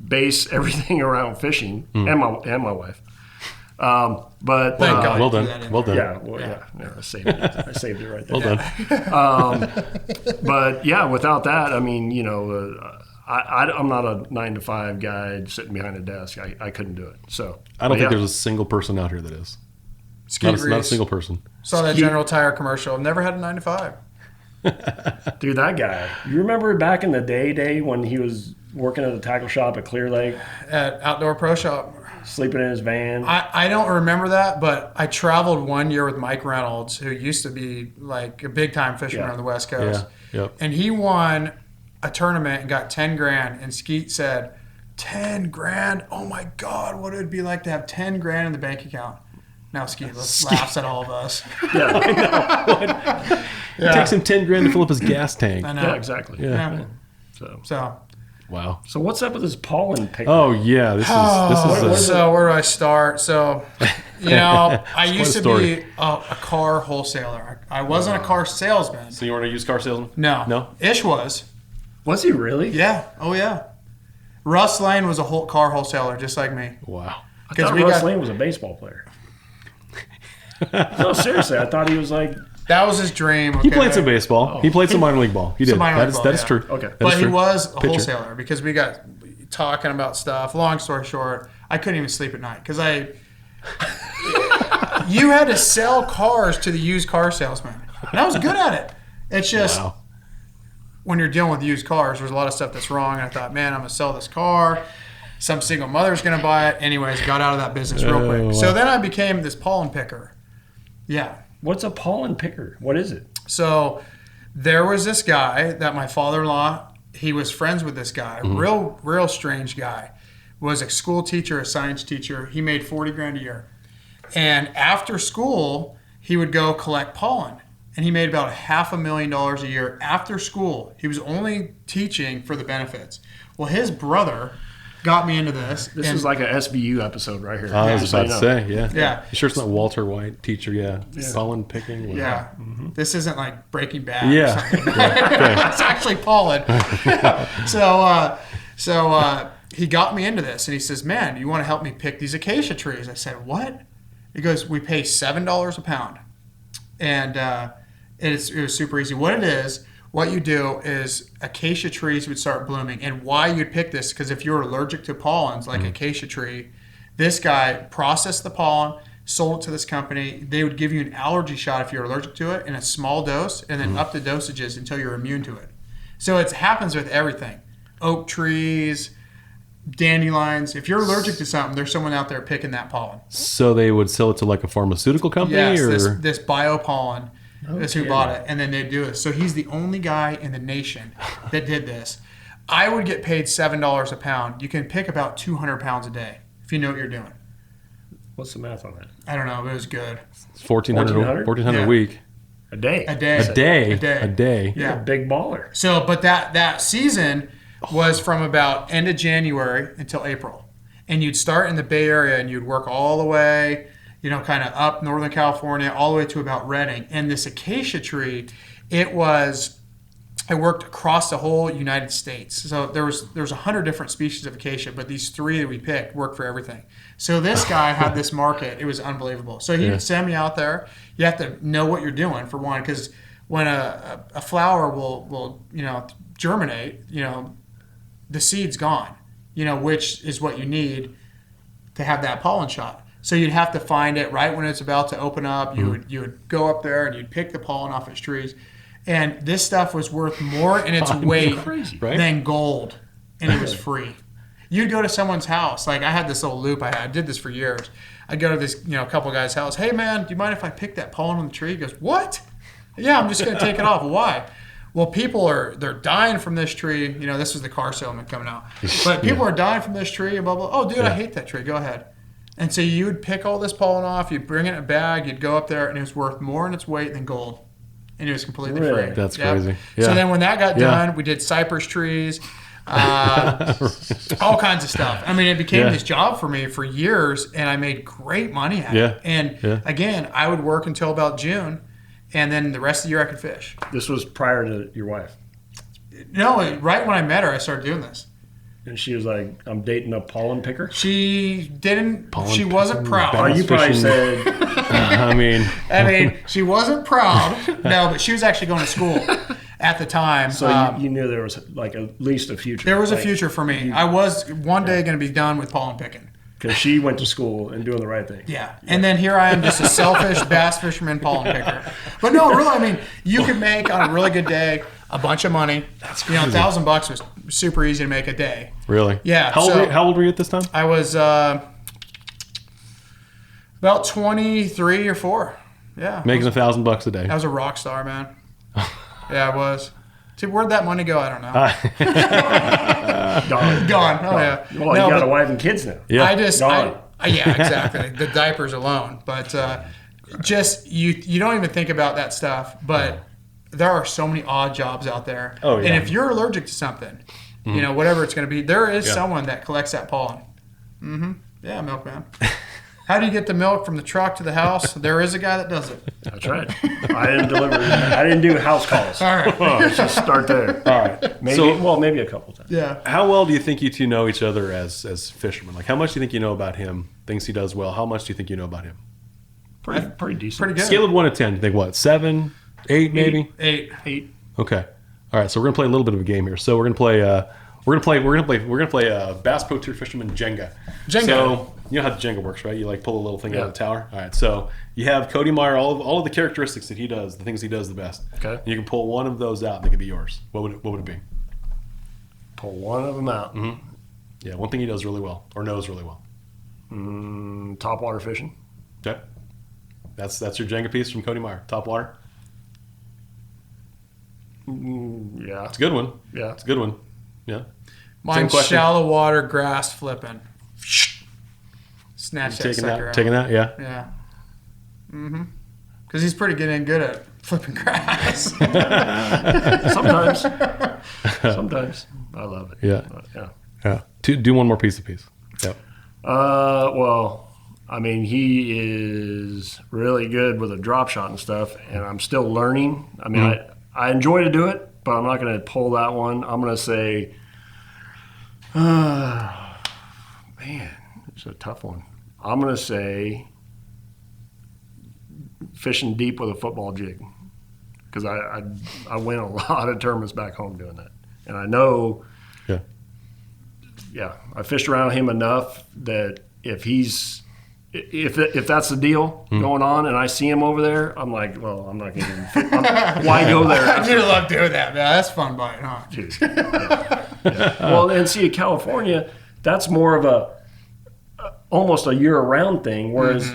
base everything around fishing and my wife. But thank God. Well done. Yeah, I saved it right there. Well done. But yeah, without that, I mean, I'm not a 9-to-5 guy sitting behind a desk. I couldn't do it. So I don't think there's a single person out here that is. Not a single person. Saw that General Tire commercial. I've never had a 9-to-5. Dude, that guy. You remember back in the day when he was working at the tackle shop at Clear Lake? At Outdoor Pro Shop. Sleeping in his van. I don't remember that, but I traveled 1 year with Mike Reynolds, who used to be a big-time fisherman on the West Coast. Yeah. Yep. And he won a tournament and got 10 grand. And Skeet said, 10 grand? Oh, my God, what it would be like to have 10 grand in the bank account. Now Ski laughs at all of us. Yeah, I know. It takes him $10,000 to fill up his gas tank. I know. Yeah, exactly. Yeah. So. Wow. So what's up with this pollen picker? Oh yeah, this is. So where do I start? So, I used to be a car wholesaler. I wasn't a car salesman. So you weren't a used car salesman? No. Ish was. Was he really? Yeah. Oh yeah. Russ Lane was a car wholesaler, just like me. Wow. I thought Russ Lane was a baseball player. No, seriously, I thought he was like. That was his dream. Okay? He played some baseball. He played some minor league ball. He did. That's true. Okay. But he was a wholesaler because we got talking about stuff. Long story short, I couldn't even sleep at night because you had to sell cars to the used car salesman. And I was good at it. It's just when you're dealing with used cars, there's a lot of stuff that's wrong. And I thought, man, I'm going to sell this car. Some single mother's going to buy it. Anyways, got out of that business real quick. Wow. So then I became this pollen picker. Yeah. What's a pollen picker? What is it? So there was this guy that my father-in-law, he was friends with this guy, real strange guy, was a school teacher, a science teacher. He made $40,000 a year. And after school, he would go collect pollen. And he made about $500,000 a year after school. He was only teaching for the benefits. Well, his brother got me into this. This is like an SBU episode right here. I was about to say, Yeah. You sure it's not Walter White, teacher, pollen picking? Yeah. Mm-hmm. This isn't like Breaking Bad or something. It's actually pollen. So he got me into this, and he says, man, you want to help me pick these acacia trees? I said, what? He goes, we pay $7 a pound. And it was super easy. What you do is acacia trees would start blooming. And why you'd pick this, because if you're allergic to pollens, like acacia tree, this guy processed the pollen, sold it to this company. They would give you an allergy shot if you're allergic to it in a small dose, and then up the dosages until you're immune to it. So it happens with everything. Oak trees, dandelions. If you're allergic to something, there's someone out there picking that pollen. So they would sell it to like a pharmaceutical company? Yes, or? This biopollen. That's who bought it, and then they do it. So he's the only guy in the nation that did this. I would get paid $7 a pound. You can pick about 200 pounds a day if you know what you're doing. What's the math on that? I don't know, but it was good. It's $1,400 a week. A day. A day. Yeah, big baller. So, but that season was from about end of January until April, and you'd start in the Bay Area and you'd work all the way, kind of up Northern California, all the way to about Redding. And this acacia tree, it worked across the whole United States. So there's 100 different species of acacia, but these 3 that we picked worked for everything. So this guy had this market. It was unbelievable. So he'd send me out there. You have to know what you're doing, for one, because when a flower will germinate, the seed's gone, which is what you need to have that pollen shot. So you'd have to find it right when it's about to open up. You would go up there and you'd pick the pollen off its trees. And this stuff was worth more in its weight than gold. And it was free. You'd go to someone's house. Like I had this little loop I did this for years. I'd go to this, couple guys' house. Hey man, do you mind if I pick that pollen on the tree? He goes, what? Yeah, I'm just going to take it off. Why? Well, people they're dying from this tree. This was the car salesman coming out. But people are dying from this tree and blah, blah. Oh, dude, I hate that tree. Go ahead. And so you would pick all this pollen off, you'd bring it in a bag, you'd go up there, and it was worth more in its weight than gold. And it was completely free. That's crazy. Yeah. So then when that got done, we did cypress trees, all kinds of stuff. I mean, it became this job for me for years, and I made great money at it. And again, I would work until about June, and then the rest of the year I could fish. This was prior to your wife? No, right when I met her, I started doing this. And she was like, I'm dating a pollen picker? She didn't. She wasn't proud. Oh, you probably said. I mean, she wasn't proud. No, but she was actually going to school at the time. So you knew there was like at least a future. There was a future for me. I was one day going to be done with pollen picking. Because she went to school and doing the right thing. Yeah. And then here I am, just a selfish bass fisherman pollen picker. But no, really, you could make on a really good day a bunch of money. That's crazy. $1,000 was super easy to make a day. Really? Yeah. How old were you at this time? I was about 23 or 4. Yeah. Making $1,000 a day. I was a rock star, man. Yeah, I was. See, where'd that money go? I don't know. Gone. Oh, yeah. Well, you got a wife and kids now. Yeah. Yeah, exactly. The diapers alone. But just you don't even think about that stuff. But there are so many odd jobs out there. Oh, yeah. And if you're allergic to something, whatever it's going to be, there is someone that collects that pollen. Mm-hmm. Yeah, milkman. How do you get the milk from the truck to the house? There is a guy that does it. That's right. I didn't deliver. I didn't do house calls. All right. Let's just start there. All right. Maybe a couple times. Yeah. How well do you think you two know each other as fishermen? Like, how much do you think you know about him? Things he does well. How much do you think you know about him? Pretty decent. Pretty good. Scale of 1 to 10. You think what? 7, 8, maybe? 8. Okay. All right. So we're gonna play a little bit of a game here. So we're gonna play. We're gonna play Bass Pro Tour Fisherman Jenga. So you know how Jenga works, right? You like pull a little thing out of the tower. All right. So you have Cody Meyer, all of the characteristics that he does, the things he does the best. Okay. And you can pull one of those out. That could be yours. What would it be? Pull one of them out. Mm-hmm. Yeah. One thing he does really well or knows really well. Topwater fishing. Okay. That's your Jenga piece from Cody Meyer. Topwater. Yeah. It's a good one. Yeah. It's a good one. Yeah. Mine's shallow water grass flipping. Snatch that sucker out. Taking that, yeah. Yeah. Mm-hmm. Because he's pretty good at flipping grass. Sometimes. I love it. Yeah. Yeah. Do one more piece. Yep. Well, I mean, he is really good with a drop shot and stuff, and I'm still learning. I mean, I enjoy to do it, but I'm not going to pull that one. I'm going to say, man, it's a tough one. I'm going to say fishing deep with a football jig, because I win a lot of tournaments back home doing that, and I know. Yeah, I fished around him enough that if that's the deal going on, and I see him over there, I'm like, well, I'm not going to. Why go there? I do love doing that, man. That's fun biting, huh? Dude, yeah. Well, and see, in California, that's more of almost a year-round thing. Whereas,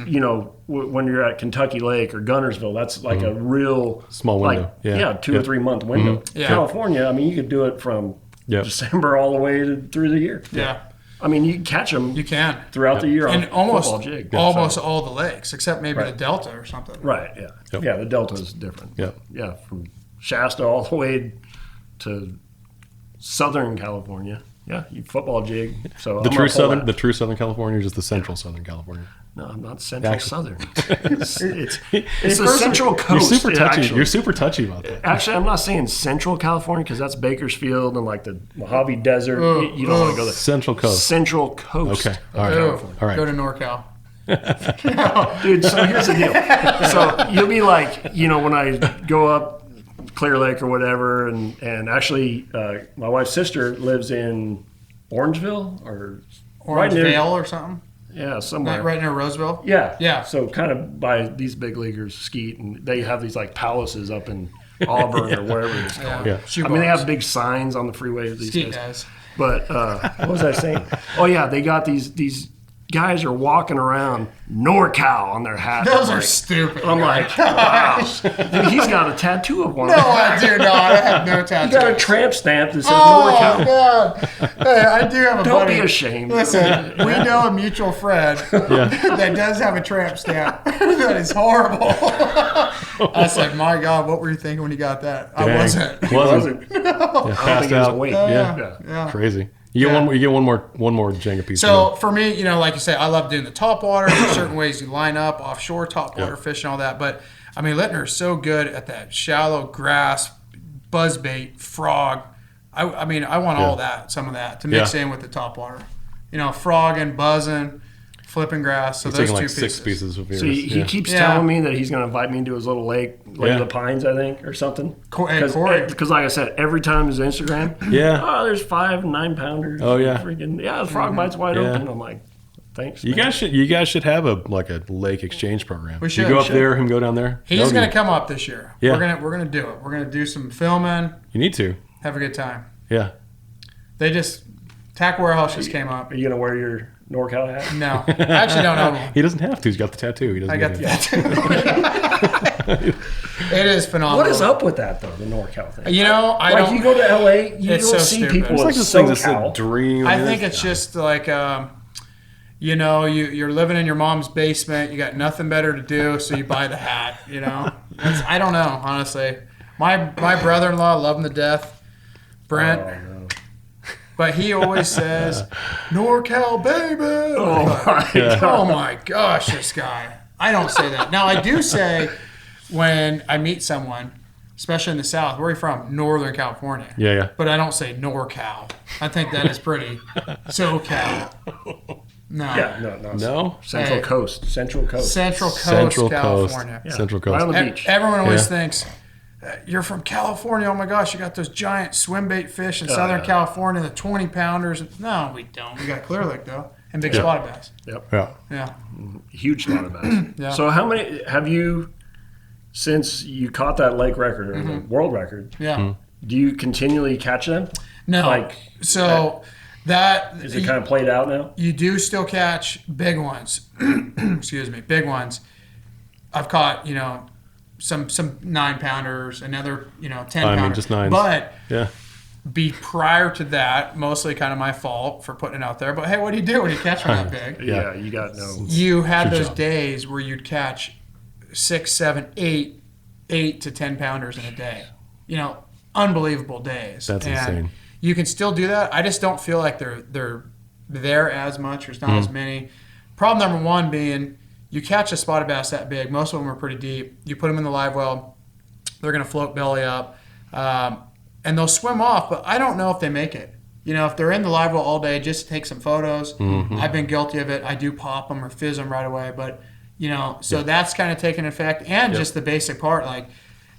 when you're at Kentucky Lake or Gunnersville, that's like a real small window. Like, 2 or 3 month window. Yeah. California, I mean, you could do it from December all the way through the year. Yeah. I mean, you can catch them. You can throughout the year on and almost football jig. Almost all the lakes, except maybe the Delta or something. Right. Yeah. Yep. Yeah. The Delta is different. Yeah. Yeah. From Shasta all the way to Southern California. Yeah. You football jig. So the true Southern California, or just the central Southern California. No, I'm not central Southern. It's the Central Coast. You're super touchy about that. Actually, I'm not saying Central California because that's Bakersfield and like the Mojave Desert. You don't want to go there. Central Coast. Central Coast. Okay. All right. All right. Go to NorCal. Dude, so here's the deal. So you'll be like, when I go up Clear Lake or whatever, and actually my wife's sister lives in Orangeville or Orangevale or something. Yeah, somewhere. Right near Roseville? Yeah. Yeah. So kind of by these big leaguers skeet, and they have these like palaces up in Auburn or wherever it's called. Yeah. I mean, they have big signs on the freeway of these Skeet guys. guys. But what was I saying? Oh, yeah, they got these guys are walking around NorCal on their hat. Those are stupid. I'm like, wow. Dude, he's got a tattoo of one. No, I do not. I have no tattoo. He got a tramp stamp that says NorCal. God. Hey, I do have a Don't buddy. be ashamed. Listen, we know a mutual friend that does have a tramp stamp. That is horrible. I was like, my God, what were you thinking when you got that? Dang. I wasn't. Wasn't. No. I don't Passed think he was out. awake. Yeah. Crazy. You get one more Jenga piece. So for me, like you say, I love doing the topwater. There's certain ways you line up offshore topwater fish and all that. But I mean, Lintner is so good at that shallow grass, buzzbait, frog. I mean, I want all that, some of that to mix in with the topwater. Frogging, buzzing, flipping grass. So he's those taking two like 6 pieces of yours. So he keeps telling me that he's going to invite me to his little lake, Lake of the Pines, I think, or something. Corey. Because like I said, every time his Instagram, there's 5 9-pounders. Oh yeah, freaking the frog bites wide open. I'm like, thanks. You guys should have a lake exchange program. We should. You go up there, him go down there. He's going to come up this year. Yeah. We're gonna do it. We're gonna do some filming. You need to have a good time. Yeah. Tack Warehouse just came up. Are you gonna wear your NorCal hat? No, I actually don't own one. He doesn't have to. He's got the tattoo. He doesn't. I got the tattoo. It is phenomenal. What is up with that though? The NorCal thing. You go to LA, you don't see stupid. people. It's like this thing that's a dream. I think it's just like you're living in your mom's basement. You got nothing better to do, so you buy the hat. I don't know, honestly. My brother-in-law, love him to death, Brent. Oh, no. But he always says, "NorCal, baby." Oh my gosh, this guy. I don't say that. Now I do say when I meet someone, especially in the South, where are you from? Northern California. Yeah. But I don't say NorCal. I think that is pretty SoCal. No. Yeah, no. Central Coast, California. Yeah. Central Coast. Right on the beach. Everyone always thinks, you're from California. Oh my gosh, you got those giant swim bait fish in Southern California, the 20 pounders. No, we don't. We got Clear Lake though, and big spotted bass. Yep. Yeah. Huge spotted bass. Yeah. So how many have you, since you caught that lake record or the world record? Yeah. Do you continually catch them? No. That is it kind of played out now? You do still catch big ones. Excuse me, big ones. I've caught some 9-pounders, another 10-pounders. Just 9s. But prior to that, mostly kind of my fault for putting it out there. But hey, what do you do when you catch one that big? Yeah, you got no. You had those days where you'd catch 6, 7, 8 to 10-pounders in a day. Unbelievable days. That's insane. You can still do that. I just don't feel like they're there as much. There's not as many. Problem number one being, you catch a spotted bass that big. Most of them are pretty deep. You put them in the live well, they're going to float belly up, and they'll swim off. But I don't know if they make it. If they're in the live well all day just to take some photos, I've been guilty of it. I do pop them or fizz them right away. But so that's kind of taking effect, and just the basic part, like.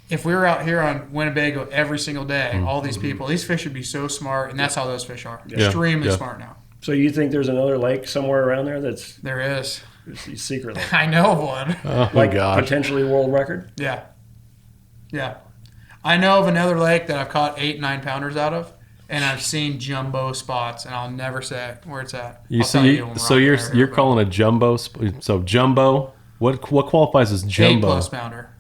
If we were out here on Winnebago every single day, all these people, these fish would be so smart, and that's how those fish are. Extremely smart now. So you think there's another lake somewhere around there There is. Secret lake? I know of one. Oh, my gosh. Potentially world record? Yeah. I know of another lake that I've caught 8, 9-pounders out of, and I've seen jumbo spots, and I'll never say where it's at. You're calling a jumbo, so jumbo, what qualifies as jumbo? 8+ pounder.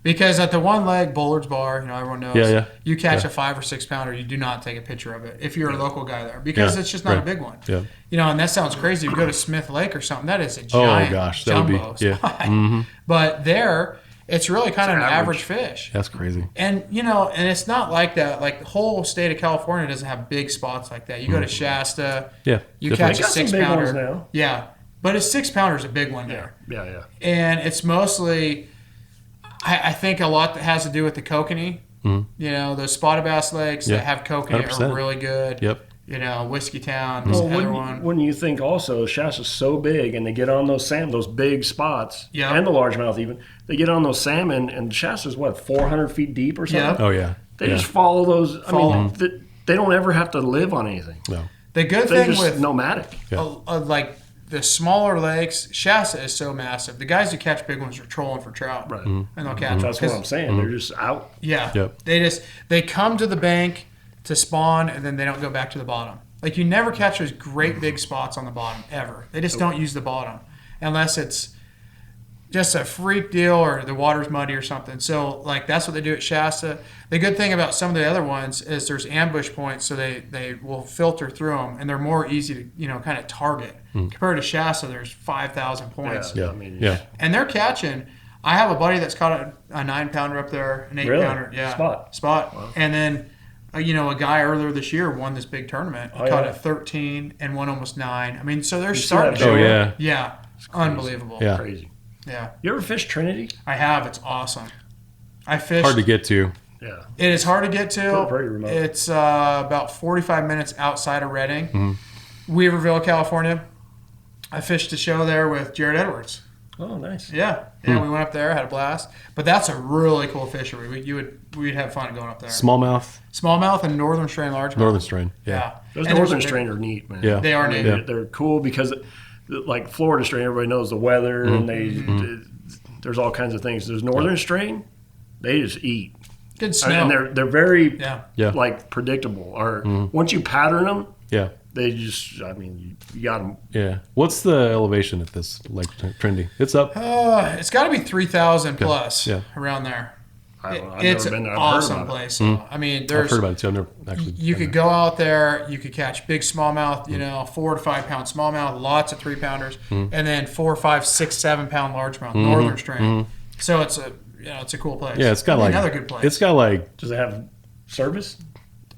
Because at the one leg, Bullard's Bar, everyone knows, you catch a 5 or 6 pounder, you do not take a picture of it if you're a local guy there, because it's just not a big one. Yeah. And that sounds crazy. You go to Smith Lake or something, that is a giant jumbo spot. But there, it's really kind of an average fish. That's crazy. And, and it's not like that. Like, the whole state of California doesn't have big spots like that. You go to Shasta, you catch a 6-pounder. Now. Yeah. But a 6-pounder is a big one there. Yeah. And it's mostly... I think a lot that has to do with the kokanee. Those spotted bass lakes that have kokanee 100%. Are really good. Yep. Whiskey Town, this other one. When you think also Shasta's so big and they get on those salmon, those big spots, and the largemouth even, they get on those salmon, and Shasta's 400 feet deep or something? Yep. Oh, yeah. They just follow those. They don't ever have to live on anything. No. The good thing with nomadic. Like the smaller lakes, Shasta is so massive. The guys who catch big ones are trolling for trout, right? And they'll catch them. That's what I'm saying. They're just out. Yeah. Yep. They come to the bank to spawn, and then they don't go back to the bottom. Like, you never catch those great big spots on the bottom ever. They just don't use the bottom unless it's just a freak deal or the water's muddy or something. So, like, that's what they do at Shasta. The good thing about some of the other ones is there's ambush points, so they will filter through them, and they're more easy to kind of target. Compared to Shasta, there's 5,000 points. Yeah. And they're catching. I have a buddy that's caught a 9-pounder up there, an 8-pounder. Really? Yeah. Spot. Wow. And then, a guy earlier this year won this big tournament. He caught a 13 and won almost 9. I mean, so they're starting to show. Oh, yeah. Yeah. Unbelievable. Yeah. Crazy. Yeah. You ever fish Trinity? I have. It's awesome. I fished. Hard to get to. Yeah. It is hard to get to. Pretty remote. It's about 45 minutes outside of Redding, Weaverville, California. I fished a show there with Jared Edwards. Oh, nice. Yeah. We went up there, had a blast. But that's a really cool fishery. We'd have fun going up there. Smallmouth and northern strain largemouth. Northern strain. Yeah. Those northern strain are neat, man. Yeah. They are neat. They're cool because, like Florida strain, everybody knows the weather and there's all kinds of things. There's northern strain, they just eat. Good snow. And they're very like predictable. Or once you pattern them, they just, you got them. Yeah. What's the elevation at this Lake Trinity? It's up. It's got to be 3,000 plus around there. It's an awesome place. I mean, I've heard about it too. I've never actually. You could go out there. You could catch big smallmouth. 4 to 5 pound smallmouth, lots of 3-pounders, and then 4, 5, 6, 7 pound largemouth, northern strain. So it's a cool place. Yeah, it's got another good place. It's got like. Does it have service?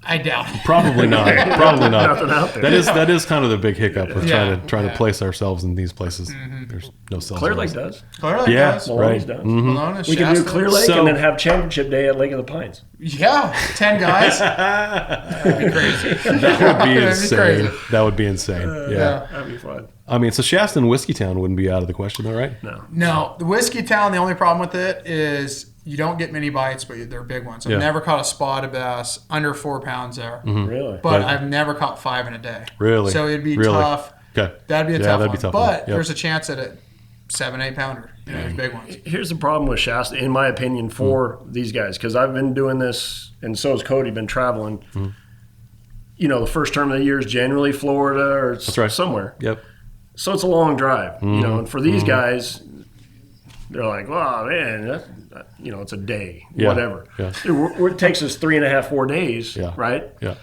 I doubt it. Probably not. Probably not. Nothing out there. That is kind of the big hiccup with trying to place ourselves in these places. There's no cell Clear Lake service. does. Clear Lake does. Right. Does. Malone, We can do Clear Lake and then have championship day at Lake of the Pines. Yeah, 10 guys. That'd be crazy. That would be insane. That would be insane. Yeah. That'd be fun. I mean, so Shasta and Whiskey Town wouldn't be out of the question, though, right? No. The Whiskey Town, the only problem with it is you don't get many bites, but they're big ones. I've never caught a spotted bass under 4 pounds there. Really? But I've never caught 5 in a day. Really? So it'd be tough. Okay. That'd be a tough one. Tough but there's a chance at a 7, 8 pounder. Those big ones. Here's the problem with Shasta, in my opinion, for these guys, because I've been doing this, and so has Cody, been traveling. The first term of the year is generally Florida or somewhere. Yep. So it's a long drive, and for these guys, they're like, "Oh man, it's a day, whatever." Yeah. It takes us 3.5, 4 days, right? Yeah.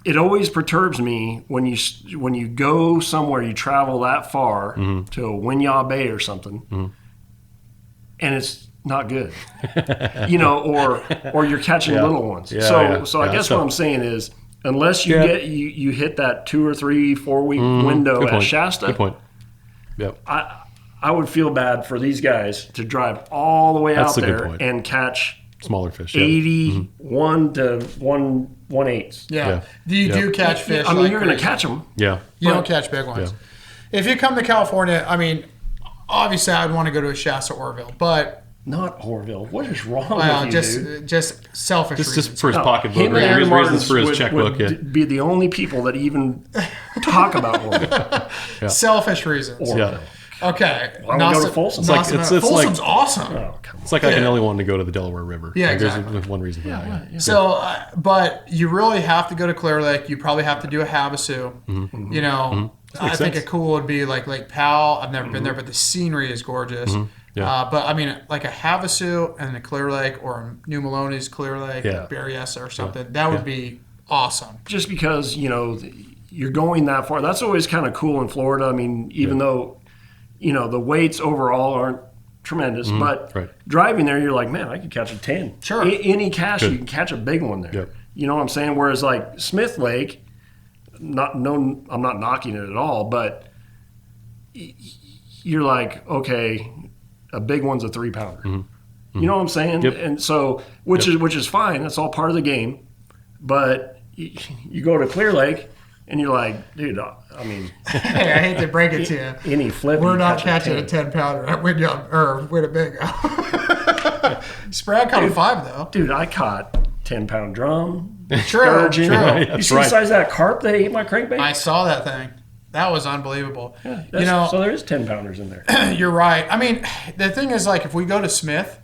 It always perturbs me when you go somewhere, you travel that far to a Winyah Bay or something, and it's not good, or you're catching little ones. So I guess what I'm saying is, unless you you hit that 2 or 3, 4 week window at Shasta. Good point. Yep. I would feel bad for these guys to drive all the way out there and catch smaller fish. 81 to 1/8. Yeah. Do catch fish? I mean, you're going to catch them. Yeah. You don't catch big ones. Yeah. If you come to California, I mean, obviously I'd want to go to a Shasta or Orville, but not Orville. What is wrong with you, dude? Just selfish reasons. Just for his pocketbook. Him and Reasons for his checkbook. Would be the only people that even talk about Orville. Selfish reasons. Yeah. Okay. Why don't we go to Folsom? Folsom's awesome. Oh, come on. It's like I can only want to go to the Delaware River. Yeah, exactly. There's one reason for that. Yeah. So, but you really have to go to Clear Lake. You probably have to do a Havasu. I think a cool would be like Lake Powell. I've never been there, but the scenery is gorgeous. But I mean, like a Havasu and a Clear Lake, or New Maloney's Clear Lake, Berryessa or something. That would be awesome. Just because you're going that far, that's always kind of cool in Florida. I mean, even though the weights overall aren't tremendous, but driving there, you're like, man, I could catch a 10. Sure. Any cast, you can catch a big one there. Yep. You know what I'm saying? Whereas like Smith Lake, I'm not knocking it at all, but you're like, okay, a big one's a 3-pounder. You know what I'm saying? Yep. And so, which is fine. That's all part of the game. But you go to Clear Lake, and you're like, dude, I mean... Hey, I hate to break it to you. Any flip, we're not catching a 10-pounder at Winnebago. Brad caught a 5, though. Dude, I caught 10-pound drum, sturgeon. You see the size of that carp that ate my crankbait? I saw that thing. That was unbelievable. Yeah, so there is 10-pounders in there. You're right. I mean, the thing is, like, if we go to Smith...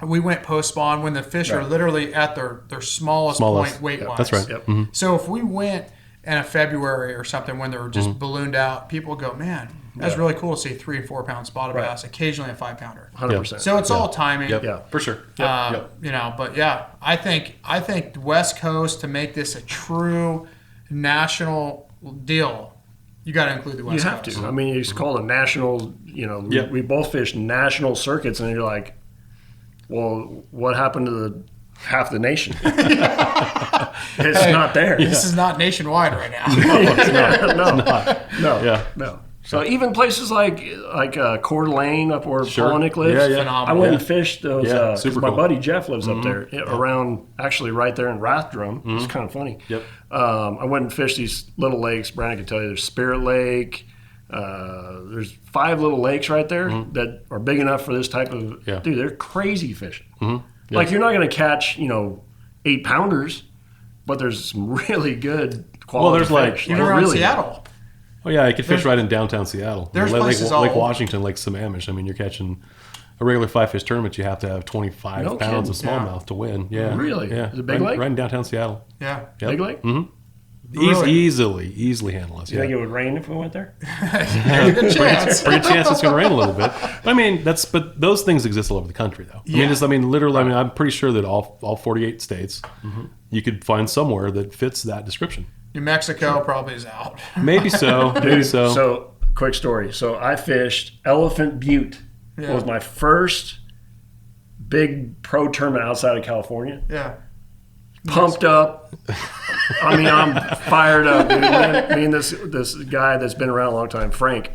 We went post-spawn when the fish are literally at their smallest point weight-wise. That's right. Yep. So if we went in a February or something when they're just ballooned out, people would go, man, that's really cool to see 3 and 4 pound spotted bass, occasionally a 5-pounder. 100%. So it's all timing. Yeah, for sure. But yeah, I think the West Coast, to make this a true national deal, you got to include the West Coast. You have to. I mean, it's called a national. We both fish national circuits, and you're like, well, what happened to half the nation? It's not there. This is not nationwide right now. No. So even places like Coeur d'Alene up where Polinick lives, I went and fished those. Super my cool. buddy Jeff lives up there, around actually right there in Rathdrum. It's kind of funny. Yep. I went and fished these little lakes. Brandon can tell you, there's Spirit Lake. There's 5 little lakes right there that are big enough for this type of. Dude, they're crazy fishing. Like you're not going to catch 8-pounders, but there's some really good quality fish. Even around Seattle. Oh yeah, you could fish right in downtown Seattle. There's Lake Washington, Lake Sammamish. I mean, you're catching a regular 5-fish tournament. You have to have 25 pounds of smallmouth to win. Yeah, really? Yeah, Is it big lake? Right in downtown Seattle. Yeah, big lake. Easily handle us. You think it would rain if we went there? Good chance. Pretty chance it's going to rain a little bit. But those things exist all over the country, though. Literally. Right. I'm pretty sure that all 48 states, you could find somewhere that fits that description. New Mexico probably is out. Maybe so. So, quick story. So I fished Elephant Butte. It was my first big pro tournament outside of California. Yeah. Pumped up. I'm fired up. Dude. Me and this guy that's been around a long time, Frank,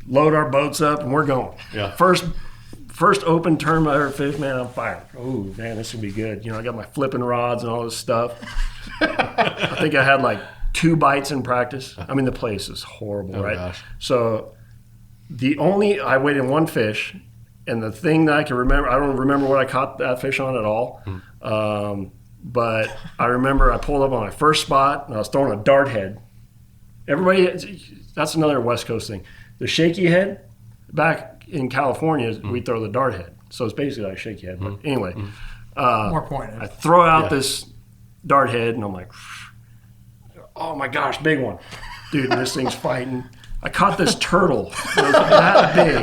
load our boats up and we're going. Yeah. First open tournament I ever fished, man, I'm fired. Oh, man, this would be good. I got my flipping rods and all this stuff. I think I had like 2 bites in practice. The place is horrible, right? Gosh. So I weighed in 1 fish, and the thing that I can remember, I don't remember what I caught that fish on at all. But I remember I pulled up on my first spot, and I was throwing a dart head. That's another West Coast thing. The shaky head, back in California, we throw the dart head. So it's basically like a shaky head. But anyway. More pointed. I throw out this dart head, and I'm like, oh my gosh, big one. Dude, this thing's fighting. I caught this turtle. It was that big.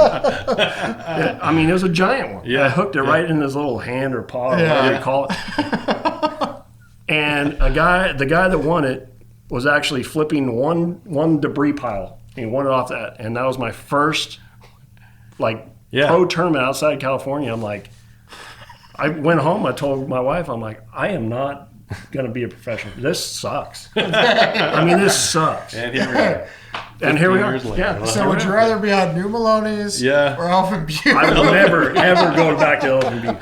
It was a giant one. Yeah. I hooked it right in his little hand or paw, or whatever you call it. And the guy that won it was actually flipping one debris pile. He won it off that. And that was my first pro tournament outside California. I'm like, I went home, I told my wife, I'm like, I am not going to be a professional. This sucks. This sucks. And here we are. Yeah. So would you rather be on New Maloney's or Elephant Butte? I will never, ever go back to Elephant Butte.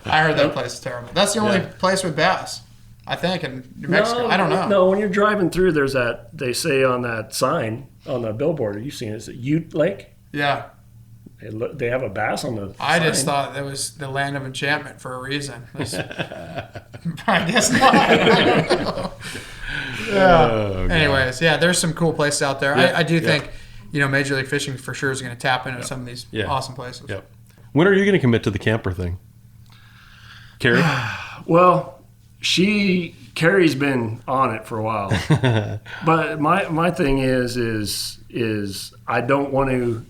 I heard that place is terrible. That's the only place with bass, I think, in New Mexico. I don't know. No, when you're driving through, there's that, they say on that sign, on the billboard, you've seen it, is it Ute Lake? Yeah. They have a bass on the I sign. just thought it was the land of enchantment for a reason. I guess not. I don't know. Anyways, there's some cool places out there. I do think, Major League Fishing for sure is going to tap into some of these awesome places. Yep. When are you going to commit to the camper thing? Carrie? Well, Carrie's been on it for a while. But my thing is I don't want to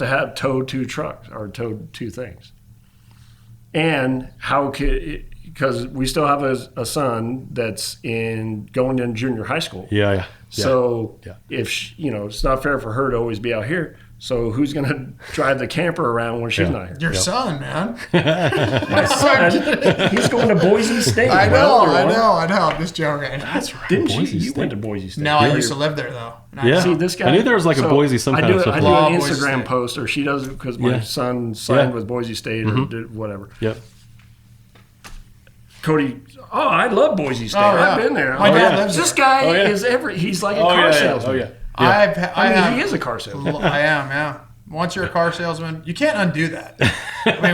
have towed 2 trucks or towed 2 things. And because we still have a son that's going in junior high school. Yeah. So if it's not fair for her to always be out here. So who's going to drive the camper around when she's not here? Your son, man. My son, he's going to Boise State. I know. I'm just joking. That's right. Didn't you went to Boise State? No, I used to live there though. See, this guy. I knew there was a Boise some kind of stuff. I do an Instagram post, or she does it because my son signed with Boise State or did whatever. Yep. Cody, I love Boise State. I've been there. My dad lives there. This guy he's like a car salesman. Oh yeah. He is a car salesman. I am, yeah. Once you're a car salesman, you can't undo that.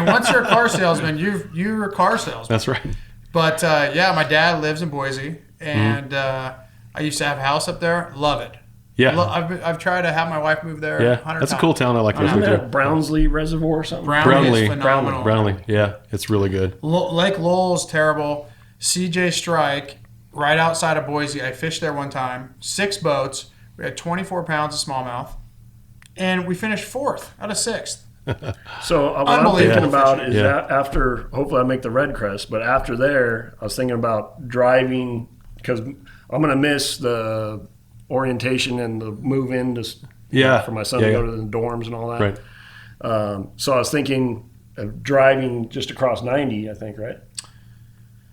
Once you're a car salesman, you're a car salesman. That's right. But my dad lives in Boise, and I used to have a house up there. Love it. Yeah. I've tried to have my wife move there. Yeah, that's a cool town. I like to Isn't that Brownsley Reservoir or something? Brownlee is phenomenal. Brownlee, yeah, it's really good. Lake Lowell's terrible. CJ Strike, right outside of Boise. I fished there one time. 6 boats. We had 24 pounds of smallmouth, and we finished 4th out of 6th. So what I'm thinking about is that after, hopefully I make the Red Crest, but after there, I was thinking about driving, because I'm going to miss the orientation and the move in for my son to go to the dorms and all that. Right. So I was thinking of driving just across 90, I think, right?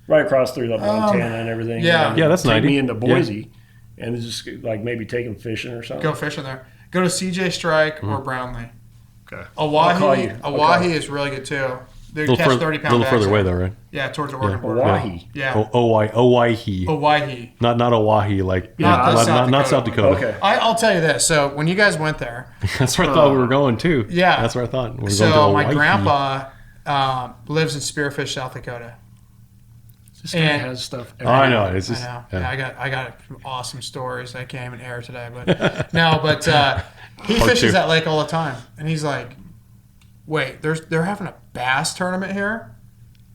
Right across through the Montana and everything. That's 90. Take me into Boise. And just maybe take them fishing or something. Go fishing there. Go to CJ Strike or Brownlee. Okay. Awahi is really good too. They catch 30-pound bags. A little further away though, right? Yeah, towards the Oregon border. Awahi. Yeah. Owahi. Not Oahe, not South Dakota. Okay. I'll tell you this. So when you guys went there, that's where I thought we were going too. Yeah. That's where I thought we were going to Oahe. My grandpa lives in Spearfish, South Dakota. This guy has stuff. I know. It's just, I know. Yeah. I got awesome stories that can't even air today, but he fishes that lake all the time, and he's like, "Wait, they're having a bass tournament here?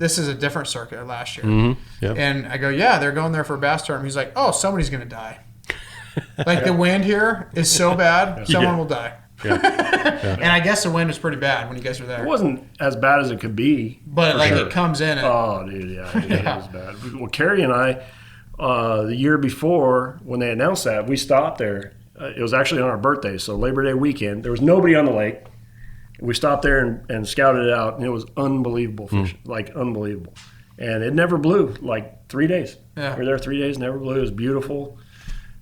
this is a different circuit last year. Mm-hmm. Yep. And I go, yeah, they're going there for a bass tournament. He's like, oh, somebody's going to die. Like the wind here is so bad, someone will die. Yeah. And I guess the wind was pretty bad when you guys were there. It wasn't as bad as it could be. But like it comes in. Oh, dude, yeah. It was bad. Well, Carrie and I, the year before, when they announced that, we stopped there. It was actually on our birthday, so Labor Day weekend. There was nobody on the lake. We stopped there and scouted it out, and it was unbelievable fishing, like unbelievable. And it never blew, like 3 days. Yeah. We were there 3 days, never blew. It was beautiful.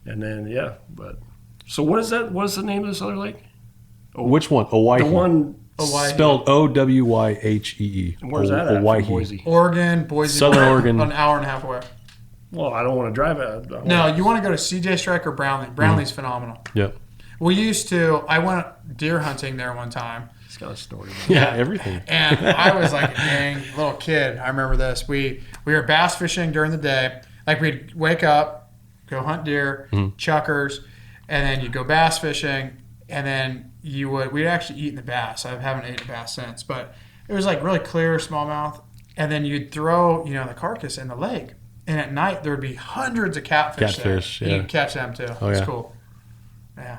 And then, but so what is that? What is the name of this other lake? Which one? Owyhee. The one spelled Owyhee. Where's that at? Owyhee. Oregon, Boise. Southern Oregon. An hour and a half away. Well, I don't want to drive it. No, you want to go to CJ Strike or Brownlee. Brownlee's phenomenal. Yep. I went deer hunting there one time. It's got a story. Yeah, everything. And I was like a dang little kid. I remember this. We were bass fishing during the day. Like we'd wake up, go hunt deer, chuckers, and then you'd go bass fishing, and then we'd actually eaten the bass. I haven't eaten bass since, but it was like really clear smallmouth. And then you'd throw, the carcass in the lake. And at night there would be hundreds of catfish there. Yeah. You'd catch them too. Oh, it's cool. Yeah.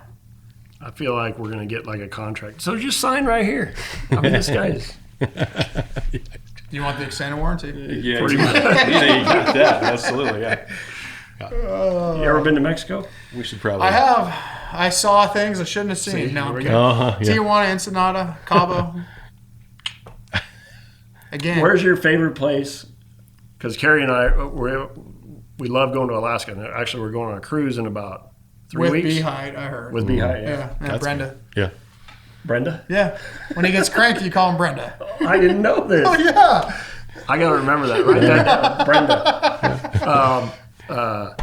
I feel like we're going to get like a contract. So just sign right here. I mean, this guy's. Do you want the extended warranty? Yeah, pretty much. Yeah, you got that. Absolutely, yeah. You ever been to Mexico? We should probably. I have. I saw things I shouldn't have seen. See, No, I'm here we kidding. go. Tijuana, Ensenada, Cabo. Again. Where's your favorite place? Because Carrie and I, we love going to Alaska. And actually, we're going on a cruise in about 3 weeks. With Beehide, I heard. With Beehide, Yeah, Brenda. Yeah. Brenda? Yeah. When he gets cranky, you call him Brenda. I didn't know this. Oh, yeah. I got to remember that. Write that down. Brenda.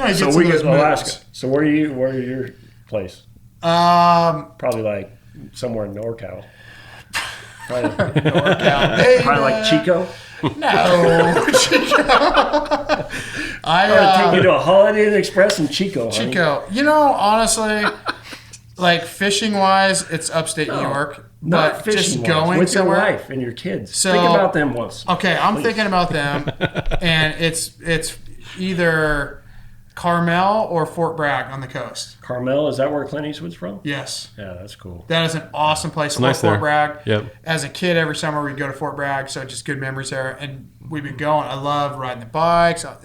He So gets we in go those to Alaska. moods. So where are your place? Probably like somewhere in NorCal. Probably NorCal. like Chico. No, Chico. I take you to a Holiday Inn Express in Chico. Chico. Honestly, like fishing wise, it's upstate New York. Not But fishing just going with somewhere. your wife and your kids. So, think about them once. Okay, I'm thinking about them, and it's either Carmel or Fort Bragg on the coast. Carmel, is that where Clint Eastwood's from? Yes. Yeah, that's cool. That is an awesome place. Nice Fort there. Bragg. Yep. As a kid, every summer we'd go to Fort Bragg, so just good memories there. And we've been going. I love riding the bikes. So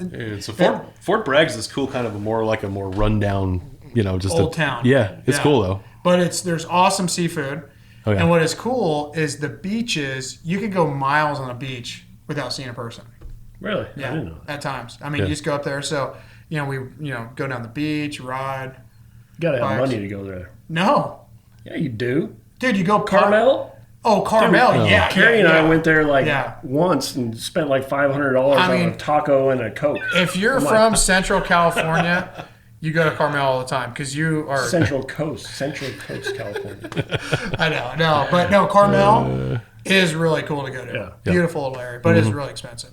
Fort Bragg's this cool kind of a more rundown, just old town. Yeah, it's cool though. But there's awesome seafood. Oh, yeah. And what is cool is the beaches. You could go miles on a beach without seeing a person. Really? Yeah. I didn't know that. At times. I mean, you just go up there. So, we go down the beach, ride. You got to have money to go there. No. Yeah, you do. Dude, you go Carmel? Oh, Carmel, Dude, yeah. Carrie and I went there Yeah. once and spent like $500 on a taco and a Coke. If you're from Central California, you go to Carmel all the time because you are Central Coast, California. I know, but no, Carmel is really cool to go to. Yeah. Beautiful little area, but it's really expensive.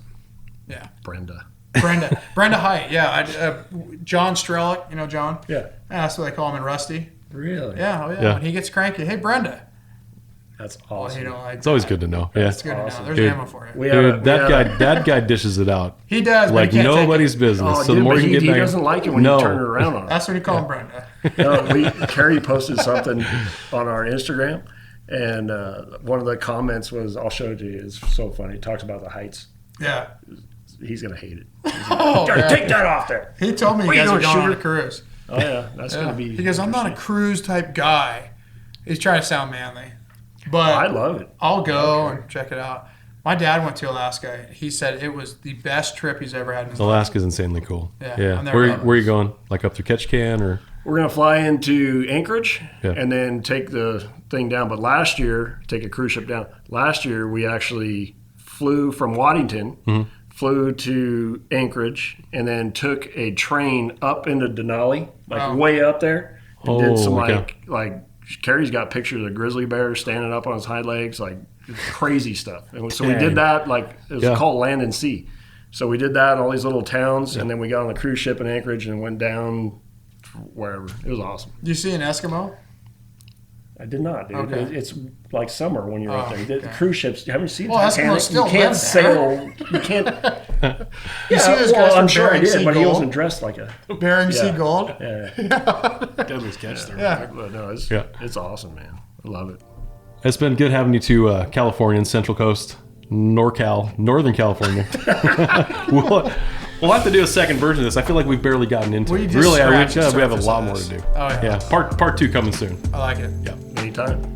Yeah. Brenda Height, yeah. John Strelick, John? Yeah. That's what they call him in Rusty. Really? Yeah, oh yeah. When he gets cranky, hey, Brenda. That's awesome. It's always good to know. Yeah. It's good to know. There's ammo for you. That guy dishes it out. He does, like nobody's business. So the more you get back, he doesn't like it when you turn it around on him. That's what you call him, Brenda. Carrie posted something on our Instagram, and one of the comments was, I'll show it to you. It's so funny. He talks about the heights. Yeah. He's going to hate it. Take that off there. He told me you guys are going on a cruise. Oh, yeah. That's going to be... He goes, I'm not a cruise type guy. He's trying to sound manly. But I love it. I'll go and check it out. My dad went to Alaska. He said it was the best trip he's ever had in his life. Alaska's insanely cool. Yeah. Where are you going? Like up through Ketchikan or? We're going to fly into Anchorage and then take the thing down. But last year, take a cruise ship down. Last year, we actually flew from Waddington, flew to Anchorage, and then took a train up into Denali, way up there, and did some like Carrie's got pictures of grizzly bears standing up on his hind legs, like crazy stuff. And so we did that, it was called Land and Sea. So we did that in all these little towns, and then we got on the cruise ship in Anchorage and went down wherever. It was awesome. Did you see an Eskimo? I did not, dude. Okay. It's like summer when you're up there. The cruise ships, haven't you seen Titanic? You can't sail. You can't. You see those guys I'm sure I Bering did, Sea but he Gold? wasn't dressed like a Bering Sea Gold. Yeah. Deadliest catch there. Yeah. But no, it's awesome, man. I love it. It's been good having you to California and Central Coast, NorCal, Northern California. We'll have to do a second version of this. I feel like we've barely gotten into it. Really, we have a lot more to do. Oh, yeah. Part 2 coming soon. I like it. Yeah. Anytime.